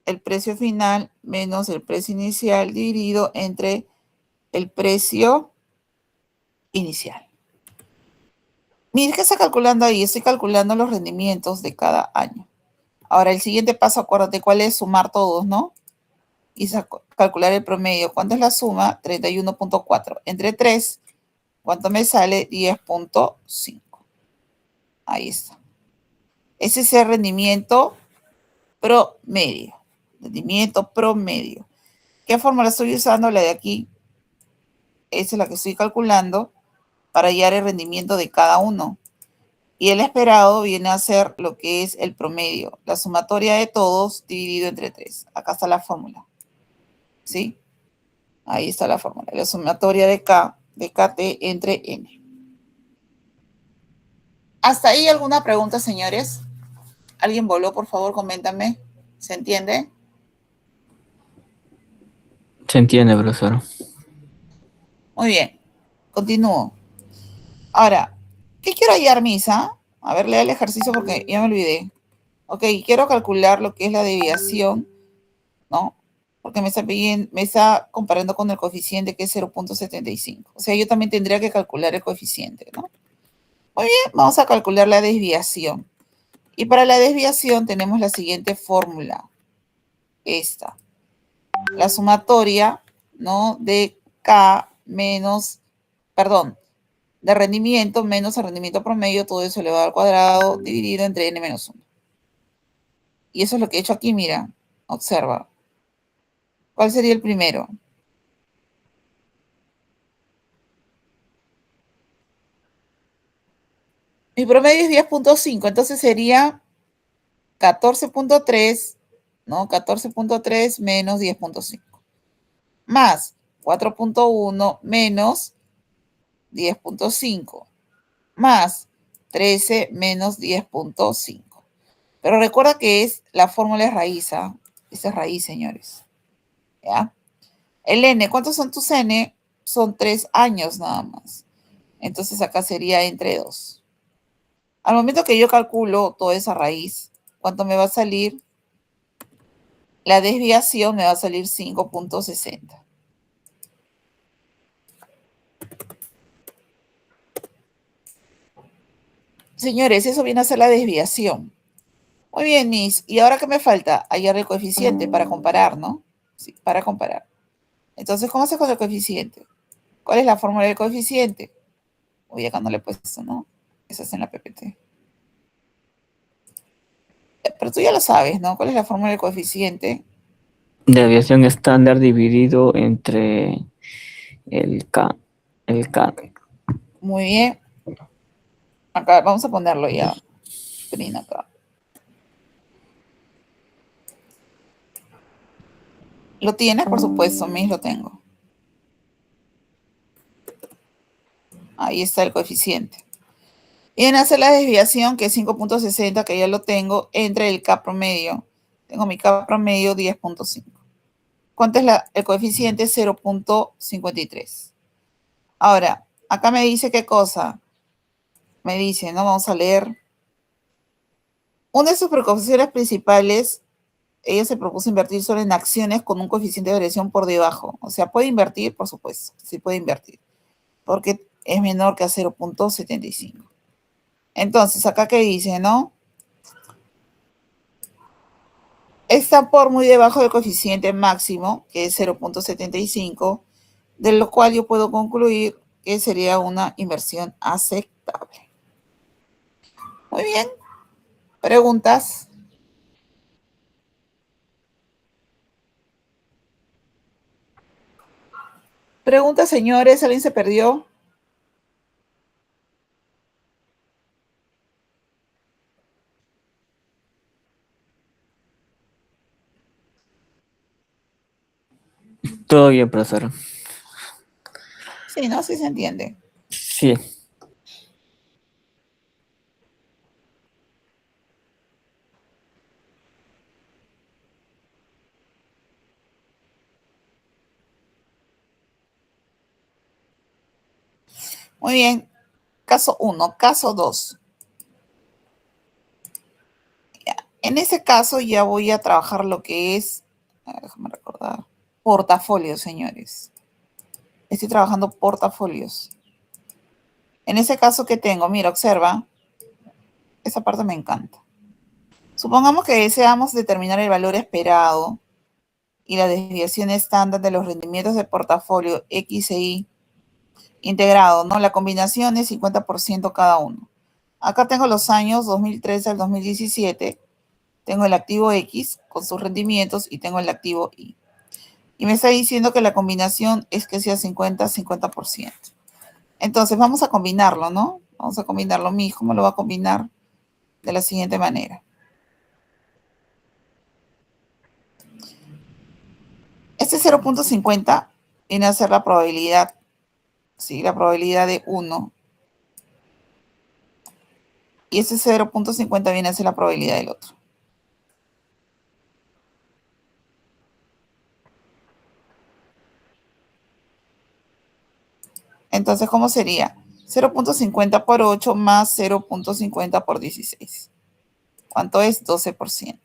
el precio final menos el precio inicial dividido entre el precio inicial. Mira que está calculando ahí. Estoy calculando los rendimientos de cada año. Ahora, el siguiente paso, acuérdate cuál es, sumar todos, ¿no? Y calcular el promedio. ¿Cuánto es la suma? 31.4. Entre 3, ¿cuánto me sale? 10.5. Ahí está. Ese es el rendimiento promedio. Rendimiento promedio. ¿Qué fórmula estoy usando? La de aquí. Esa es la que estoy calculando para hallar el rendimiento de cada uno. Y el esperado viene a ser lo que es el promedio, la sumatoria de todos dividido entre 3. Acá está la fórmula. ¿Sí? Ahí está la fórmula. La sumatoria de K, de KT entre N. ¿Hasta ahí alguna pregunta, señores? ¿Alguien voló, por favor? Coméntame. ¿Se entiende?
Se entiende, profesor.
Muy bien. Continúo. Ahora, ¿qué quiero hallar, Misa? A ver, lea el ejercicio porque ya me olvidé. Ok, quiero calcular lo que es la desviación, ¿no? Porque me está comparando con el coeficiente que es 0,75. O sea, yo también tendría que calcular el coeficiente, ¿no? Muy bien, vamos a calcular la desviación. Y para la desviación tenemos la siguiente fórmula. Esta. La sumatoria, ¿no? De K menos, perdón, de rendimiento menos el rendimiento promedio, todo eso elevado al cuadrado, dividido entre n menos 1. Y eso es lo que he hecho aquí, mira. Observa. ¿Cuál sería el primero? Mi promedio es 10,5, entonces sería 14,3, ¿no? 14,3 menos 10,5. Más 4,1 menos 10,5. Más 13 menos 10,5. Pero recuerda que la fórmula es raíz, ¿ah? Esta es raíz, señores. ¿Ya? El n, ¿cuántos son tus n? Son 3 años nada más. Entonces acá sería entre 2. Al momento que yo calculo toda esa raíz, ¿cuánto me va a salir? La desviación me va a salir 5,60. Señores, eso viene a ser la desviación. Muy bien, Miss. ¿Y ahora qué me falta? Hallar el coeficiente para comparar, ¿no? Sí, para comparar. Entonces, ¿cómo se con el coeficiente? ¿Cuál es la fórmula del coeficiente? Uy, acá no le he puesto, ¿no? Esa es en la PPT. Pero tú ya lo sabes, ¿no? ¿Cuál es la fórmula del coeficiente?
Desviación estándar dividido entre el K. El K.
Muy bien. Acá, vamos a ponerlo ya. Print acá. ¿Lo tienes? Por supuesto, Miss, lo tengo. Ahí está el coeficiente. Y en hacer la desviación, que es 5,60, que ya lo tengo, entre el K promedio. Tengo mi K promedio 10,5. ¿Cuánto es el coeficiente? 0,53. Ahora, acá me dice qué cosa. Me dice, ¿no? Vamos a leer. Una de sus preocupaciones principales, ella se propuso invertir solo en acciones con un coeficiente de variación por debajo. O sea, puede invertir, por supuesto, sí puede invertir, porque es menor que a 0,75. Entonces, acá qué dice, ¿no? Está por muy debajo del coeficiente máximo, que es 0,75, de lo cual yo puedo concluir que sería una inversión aceptable. Muy bien. ¿Preguntas? ¿Preguntas, señores? ¿Alguien se perdió?
Todo bien, profesor.
Sí, ¿no? Sí se entiende.
Sí.
Muy bien. Caso 1. Caso 2. En ese caso ya voy a trabajar lo que es, déjame recordar, portafolios, señores. Estoy trabajando portafolios. En ese caso, ¿qué tengo? Mira, observa. Esa parte me encanta. Supongamos que deseamos determinar el valor esperado y la desviación estándar de los rendimientos de portafolio X e Y integrado, ¿no? La combinación es 50% cada uno. Acá tengo los años 2013 al 2017. Tengo el activo X con sus rendimientos y tengo el activo Y. Y me está diciendo que la combinación es que sea 50-50%. Entonces, vamos a combinarlo, ¿no? Vamos a combinarlo. Mi hijo me lo va a combinar de la siguiente manera. Este 0.50 viene a ser la probabilidad, ¿sí? La probabilidad de 1. Y ese 0.50 viene a ser la probabilidad del otro. Entonces, ¿cómo sería? 0.50 por 8 más 0.50 por 16. ¿Cuánto es? 12%.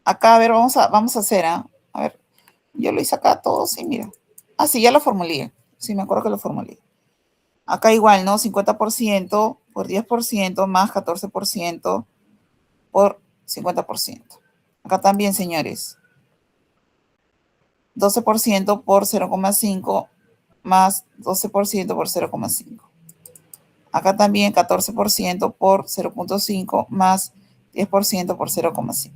Acá, a ver, vamos a hacer, ¿ah? A ver, yo lo hice acá todo, sí, mira. Ah, sí, ya lo formulé. Sí, me acuerdo que lo formulé. Acá igual, ¿no? 50% por 10% más 14% por 50%. Acá también, señores. 12% por 0,5 más 12% por 0,5. Acá también 14% por 0.5 más 10% por 0,5.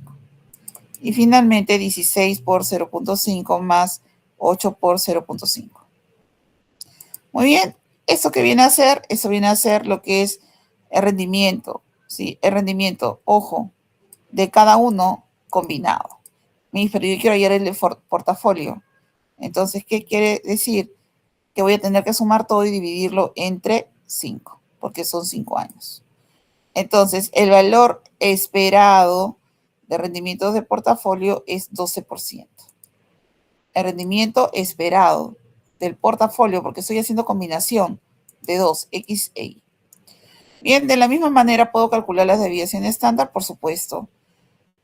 Y finalmente 16 por 0.5 más 8 por 0.5. Muy bien, ¿eso qué viene a ser? Eso viene a ser lo que es el rendimiento, ¿sí? El rendimiento, ojo, de cada uno combinado. Pero yo quiero hallar el portafolio. Entonces, ¿qué quiere decir? Que voy a tener que sumar todo y dividirlo entre 5, porque son 5 años. Entonces, el valor esperado de rendimientos de portafolio es 12%. El rendimiento esperado del portafolio, porque estoy haciendo combinación de 2, X e Y. Bien, de la misma manera puedo calcular las desviaciones estándar, por supuesto.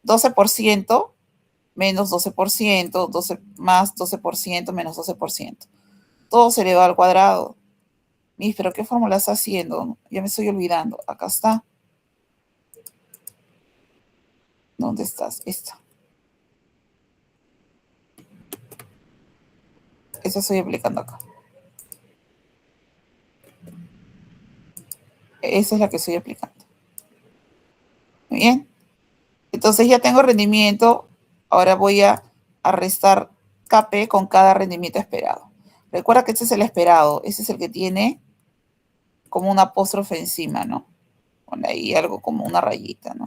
12% menos 12%, 12 más 12% menos 12%. Todo se eleva al cuadrado. Pero ¿qué fórmula está haciendo? Ya me estoy olvidando. Acá está. ¿Dónde estás? Esta. Esa estoy aplicando acá. Esa es la que estoy aplicando. Muy bien. Entonces ya tengo rendimiento. Ahora voy a restar KP con cada rendimiento esperado. Recuerda que este es el esperado. Ese es el que tiene como una apóstrofe encima, ¿no? Pone ahí algo como una rayita, ¿no?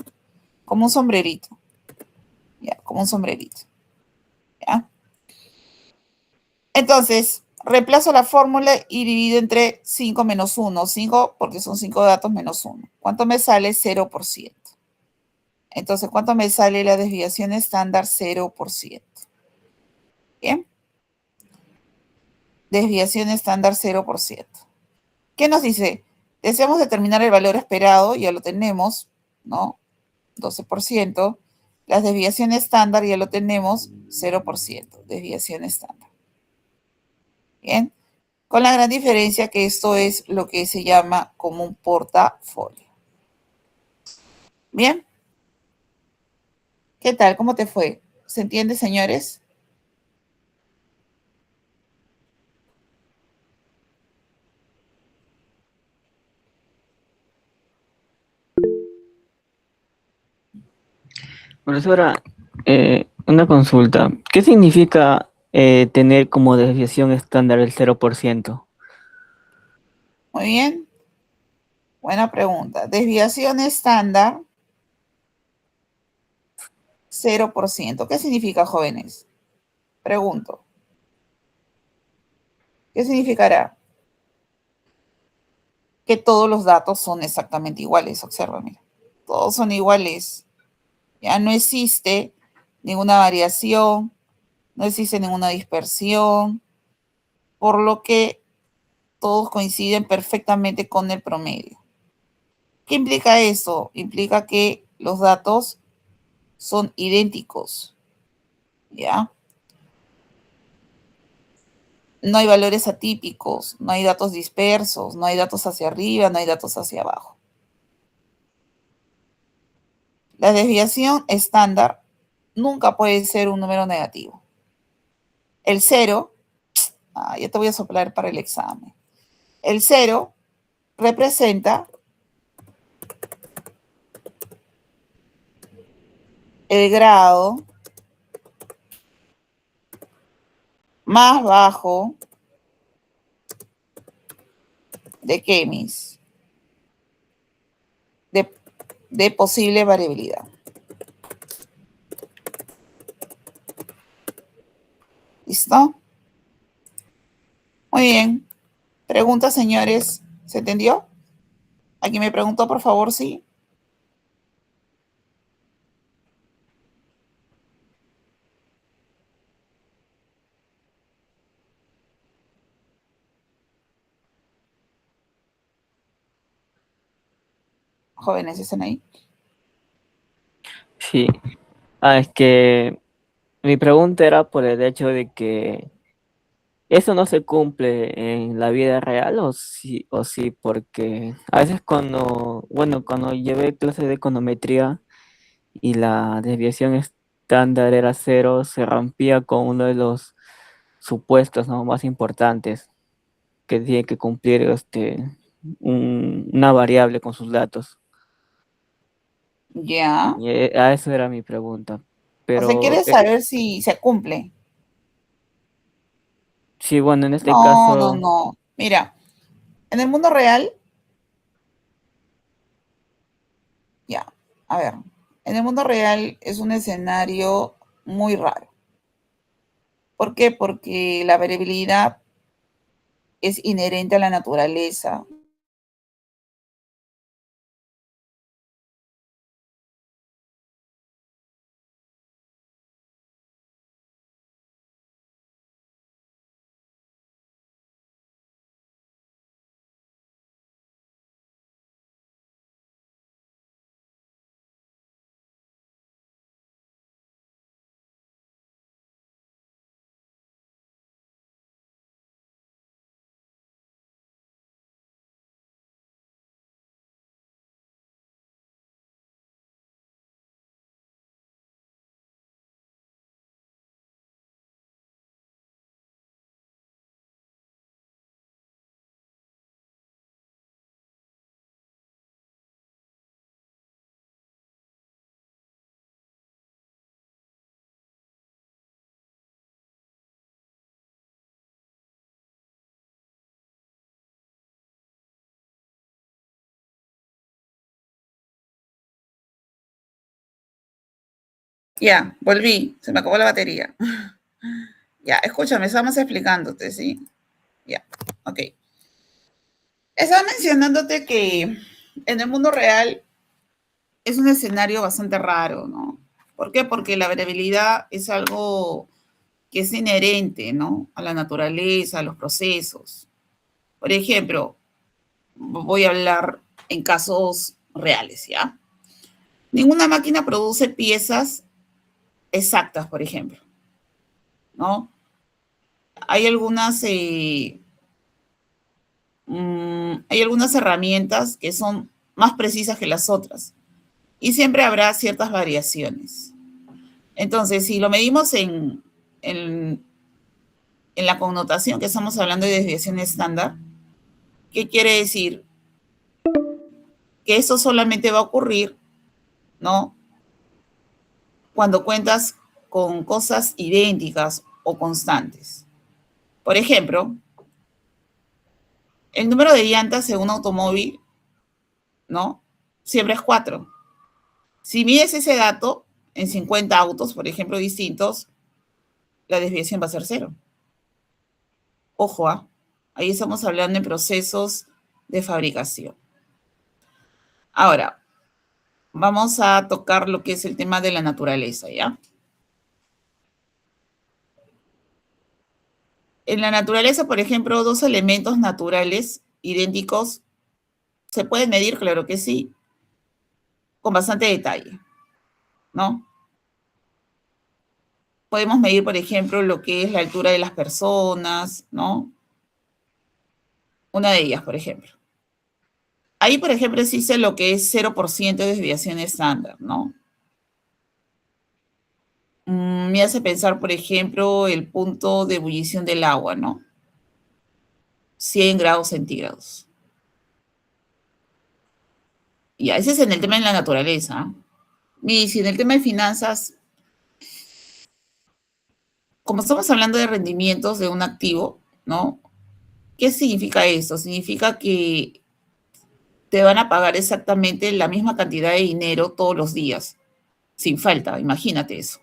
Como un sombrerito. Ya, como un sombrerito. ¿Ya? Entonces, reemplazo la fórmula y divido entre 5 menos 1. 5 porque son 5 datos menos 1. ¿Cuánto me sale? 0%. Entonces, ¿cuánto me sale la desviación estándar? 0%. Bien. Desviación estándar 0%. ¿Qué nos dice? Deseamos determinar el valor esperado, ya lo tenemos, ¿no? 12%. La desviación estándar ya lo tenemos, 0%. Desviación estándar. Bien. Con la gran diferencia que esto es lo que se llama como un portafolio. Bien. ¿Qué tal? ¿Cómo te fue? ¿Se entiende, señores?
Profesora, una consulta. ¿Qué significa tener como desviación estándar el 0%?
Muy bien. Buena pregunta. Desviación estándar, 0%. ¿Qué significa, jóvenes? Pregunto. ¿Qué significará? Que todos los datos son exactamente iguales. Observa, mira. Todos son iguales. Ya no existe ninguna variación, no existe ninguna dispersión, por lo que todos coinciden perfectamente con el promedio. ¿Qué implica eso? Implica que los datos son idénticos, ¿ya? No hay valores atípicos, no hay datos dispersos, no hay datos hacia arriba, no hay datos hacia abajo. La desviación estándar nunca puede ser un número negativo. El 0, ya te voy a soplar para el examen. El 0 representa el grado más bajo de ¿qué, mis? De posible variabilidad. ¿Listo? Muy bien. Preguntas, señores. ¿Se entendió? Aquí me preguntó, por favor, sí. Jóvenes, ¿están ahí?
Sí. Es que mi pregunta era por el hecho de que eso no se cumple en la vida real o sí, porque a veces cuando llevé clases de econometría y la desviación estándar era cero, se rompía con uno de los supuestos, ¿no?, más importantes que tiene que cumplir una variable con sus datos.
Ya.
Y a eso era mi pregunta.
O sea,
Pero
¿quieres saber si se cumple?
sí, bueno, en este
No, no,
caso,
no. Mira, en el mundo real, ya, a ver, en el mundo real es un escenario muy raro. ¿Por qué? Porque la variabilidad es inherente a la naturaleza. Ya, volví, se me acabó la batería. Ya, escúchame, estamos explicándote, ¿sí? Ya, ok. Estaba mencionándote que en el mundo real es un escenario bastante raro, ¿no? ¿Por qué? Porque la variabilidad es algo que es inherente, ¿no? A la naturaleza, a los procesos. Por ejemplo, voy a hablar en casos reales, ¿ya? Ninguna máquina produce piezas exactas, por ejemplo, ¿no? Hay hay algunas herramientas que son más precisas que las otras y siempre habrá ciertas variaciones. Entonces, si lo medimos en, en la connotación que estamos hablando de desviación estándar, ¿qué quiere decir? Que eso solamente va a ocurrir, ¿no?, cuando cuentas con cosas idénticas o constantes. Por ejemplo, el número de llantas en un automóvil, ¿no?, siempre es 4. Si mides ese dato en 50 autos, por ejemplo, distintos, la desviación va a ser 0. Ojo, ahí estamos hablando en procesos de fabricación. Ahora, vamos a tocar lo que es el tema de la naturaleza, ¿ya? En la naturaleza, por ejemplo, dos elementos naturales idénticos se pueden medir, claro que sí, con bastante detalle, ¿no? Podemos medir, por ejemplo, lo que es la altura de las personas, ¿no? Una de ellas, por ejemplo. Ahí, por ejemplo, existe lo que es 0% de desviación estándar, ¿no? Me hace pensar, por ejemplo, el punto de ebullición del agua, ¿no? 100 grados centígrados. Y ese es en el tema de la naturaleza. Y si en el tema de finanzas, como estamos hablando de rendimientos de un activo, ¿no? ¿Qué significa eso? Significa que te van a pagar exactamente la misma cantidad de dinero todos los días, sin falta, imagínate eso.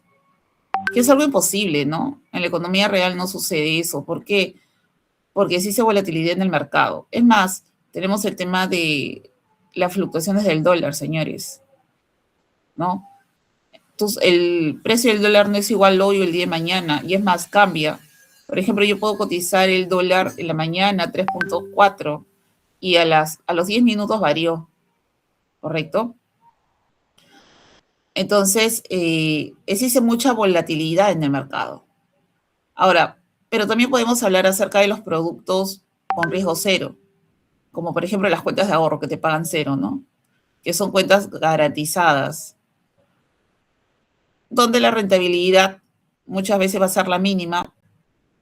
que es algo imposible, ¿no? En la economía real no sucede eso. ¿Por qué? Porque existe volatilidad en el mercado. Es más, tenemos el tema de las fluctuaciones del dólar, señores, ¿no? Entonces, el precio del dólar no es igual hoy o el día de mañana, y es más, cambia. Por ejemplo, yo puedo cotizar el dólar en la mañana 3.4 y a los 10 minutos varió, ¿correcto? Entonces, existe mucha volatilidad en el mercado. Ahora, pero también podemos hablar acerca de los productos con riesgo cero, como por ejemplo las cuentas de ahorro que te pagan cero, ¿no? Que son cuentas garantizadas, donde la rentabilidad muchas veces va a ser la mínima,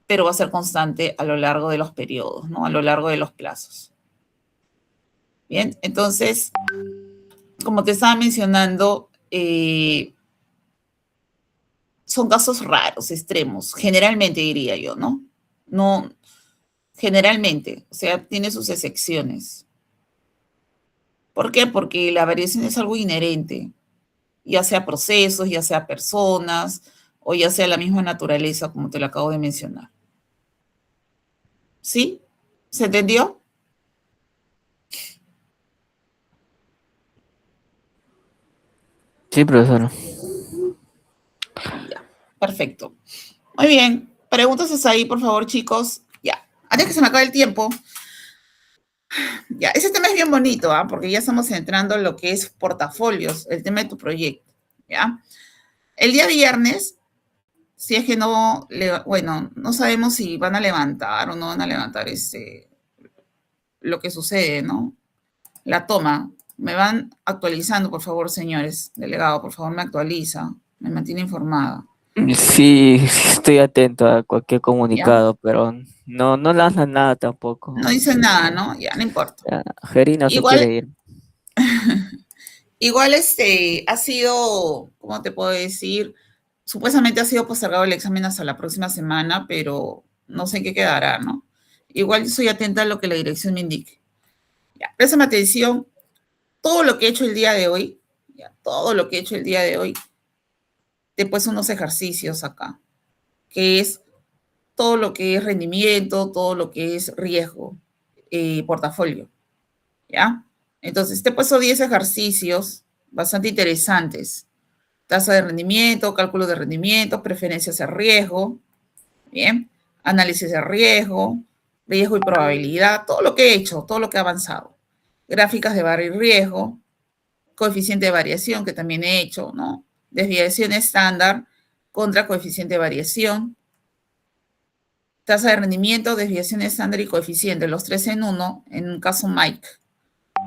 pero va a ser constante a lo largo de los periodos, ¿no? A lo largo de los plazos. Bien, entonces, como te estaba mencionando, son casos raros, extremos, generalmente diría yo, ¿no? No, generalmente, o sea, tiene sus excepciones. ¿Por qué? Porque la variación es algo inherente, ya sea procesos, ya sea personas, o ya sea la misma naturaleza, como te lo acabo de mencionar. ¿Sí? ¿Se entendió?
Sí, profesor.
Ya, perfecto. Muy bien. Preguntas ahí, por favor, chicos. Ya. Antes que se me acabe el tiempo. Ya, ese tema es bien bonito, ¿ah? Porque ya estamos entrando en lo que es portafolios, el tema de tu proyecto, ¿ya? El día viernes, si es que no, bueno, no sabemos si van a levantar o no van a levantar lo que sucede, ¿no? La toma. Me van actualizando, por favor, señores. Delegado, por favor, me actualiza. Me mantiene informada.
Sí, sí estoy atento a cualquier
¿Ya?
comunicado, pero no lanzan nada tampoco.
No dice nada, ¿no? Ya, no importa.
Ya, Geri no se
Igual,
quiere ir.
igual ha sido, ¿cómo te puedo decir? Supuestamente ha sido postergado el examen hasta la próxima semana, pero no sé en qué quedará, ¿no? Igual yo soy atenta a lo que la dirección me indique. Ya, préstame atención. Todo lo que he hecho el día de hoy, ya, todo lo que he hecho el día de hoy, te he puesto unos ejercicios acá, que es todo lo que es rendimiento, todo lo que es riesgo, portafolio, ¿ya? Entonces, te he puesto 10 ejercicios bastante interesantes. Tasa de rendimiento, cálculo de rendimiento, preferencias de riesgo, ¿bien? Análisis de riesgo, riesgo y probabilidad, todo lo que he hecho, todo lo que he avanzado. Gráficas de barrio y riesgo, coeficiente de variación, que también he hecho, ¿no? Desviación estándar contra coeficiente de variación, tasa de rendimiento, desviación estándar y coeficiente, los tres en uno, en un caso Mike.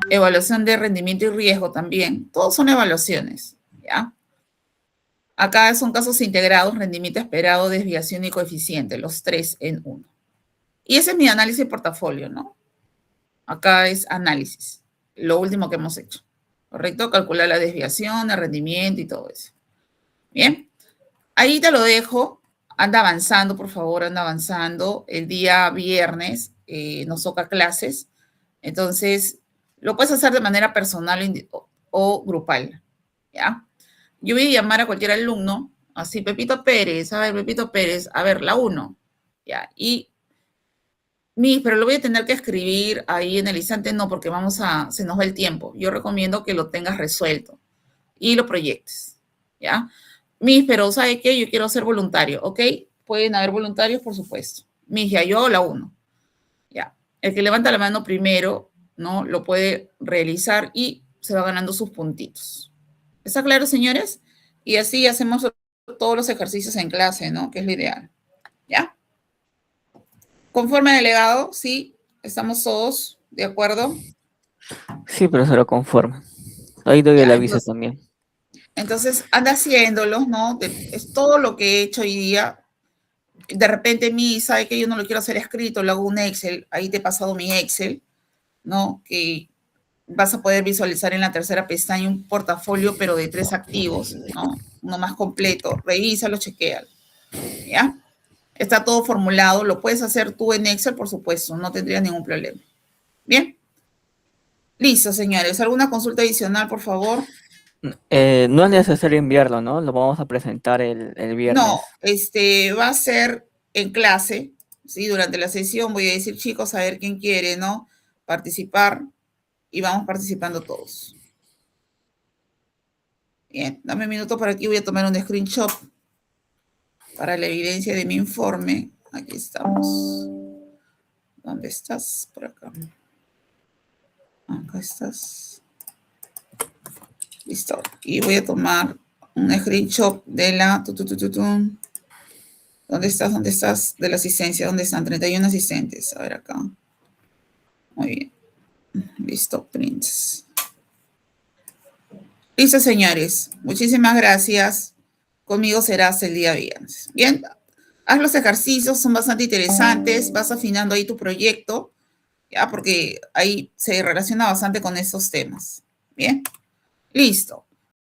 Evaluación de rendimiento y riesgo también, todos son evaluaciones, ¿ya? Acá son casos integrados, rendimiento esperado, desviación y coeficiente, los tres en uno. Y ese es mi análisis de portafolio, ¿no? Acá es análisis, lo último que hemos hecho, ¿correcto? Calcular la desviación, el rendimiento y todo eso. Bien, ahí te lo dejo. Anda avanzando, por favor, anda avanzando. El día viernes nos toca clases, entonces lo puedes hacer de manera personal o grupal, ¿ya? Yo voy a llamar a cualquier alumno, así, Pepito Pérez, a ver, Pepito Pérez, a ver, la 1, ¿ya? Pero lo voy a tener que escribir ahí en el instante, no, porque se nos va el tiempo. Yo recomiendo que lo tengas resuelto y lo proyectes, ¿ya? Pero ¿sabe qué? Yo quiero ser voluntario, ¿ok? Pueden haber voluntarios, por supuesto. Ya yo la 1, ¿ya? El que levanta la mano primero, ¿no? Lo puede realizar y se va ganando sus puntitos. ¿Está claro, señores? Y así hacemos todos los ejercicios en clase, ¿no? Que es lo ideal, ¿ya? Conforme delegado, sí, estamos todos de acuerdo.
Sí, pero se lo conforma. Ahí doy el
Ya,
aviso también.
entonces anda haciéndolos, ¿no? Es todo lo que he hecho hoy día. De repente, sabe que yo no lo quiero hacer escrito, lo hago un Excel, ahí te he pasado mi Excel, ¿no? Que vas a poder visualizar en la tercera pestaña un portafolio, pero de 3 activos, ¿no? Uno más completo. Revísalo, chequéalo, ¿ya? Está todo formulado, lo puedes hacer tú en Excel, por supuesto, no tendrías ningún problema. Bien. Listo, señores. ¿Alguna consulta adicional, por favor?
No es necesario enviarlo, ¿no? Lo vamos a presentar el viernes.
No, va a ser en clase, ¿sí? Durante la sesión voy a decir, chicos, a ver quién quiere, ¿no? Participar y vamos participando todos. Bien, dame un minuto por aquí, voy a tomar un screenshot para la evidencia de mi informe. Aquí estamos. ¿Dónde estás? Por acá. Acá estás. Listo. Y voy a tomar un screenshot de la... ¿Dónde estás? ¿Dónde estás? De la asistencia. ¿Dónde están? 31 asistentes. A ver acá. Muy bien. Listo, prints. Listo, señores. Muchísimas gracias. Conmigo será hasta el día viernes. Bien. Haz los ejercicios, son bastante interesantes. Vas afinando ahí tu proyecto, ya, porque ahí se relaciona bastante con esos temas. Bien. Listo.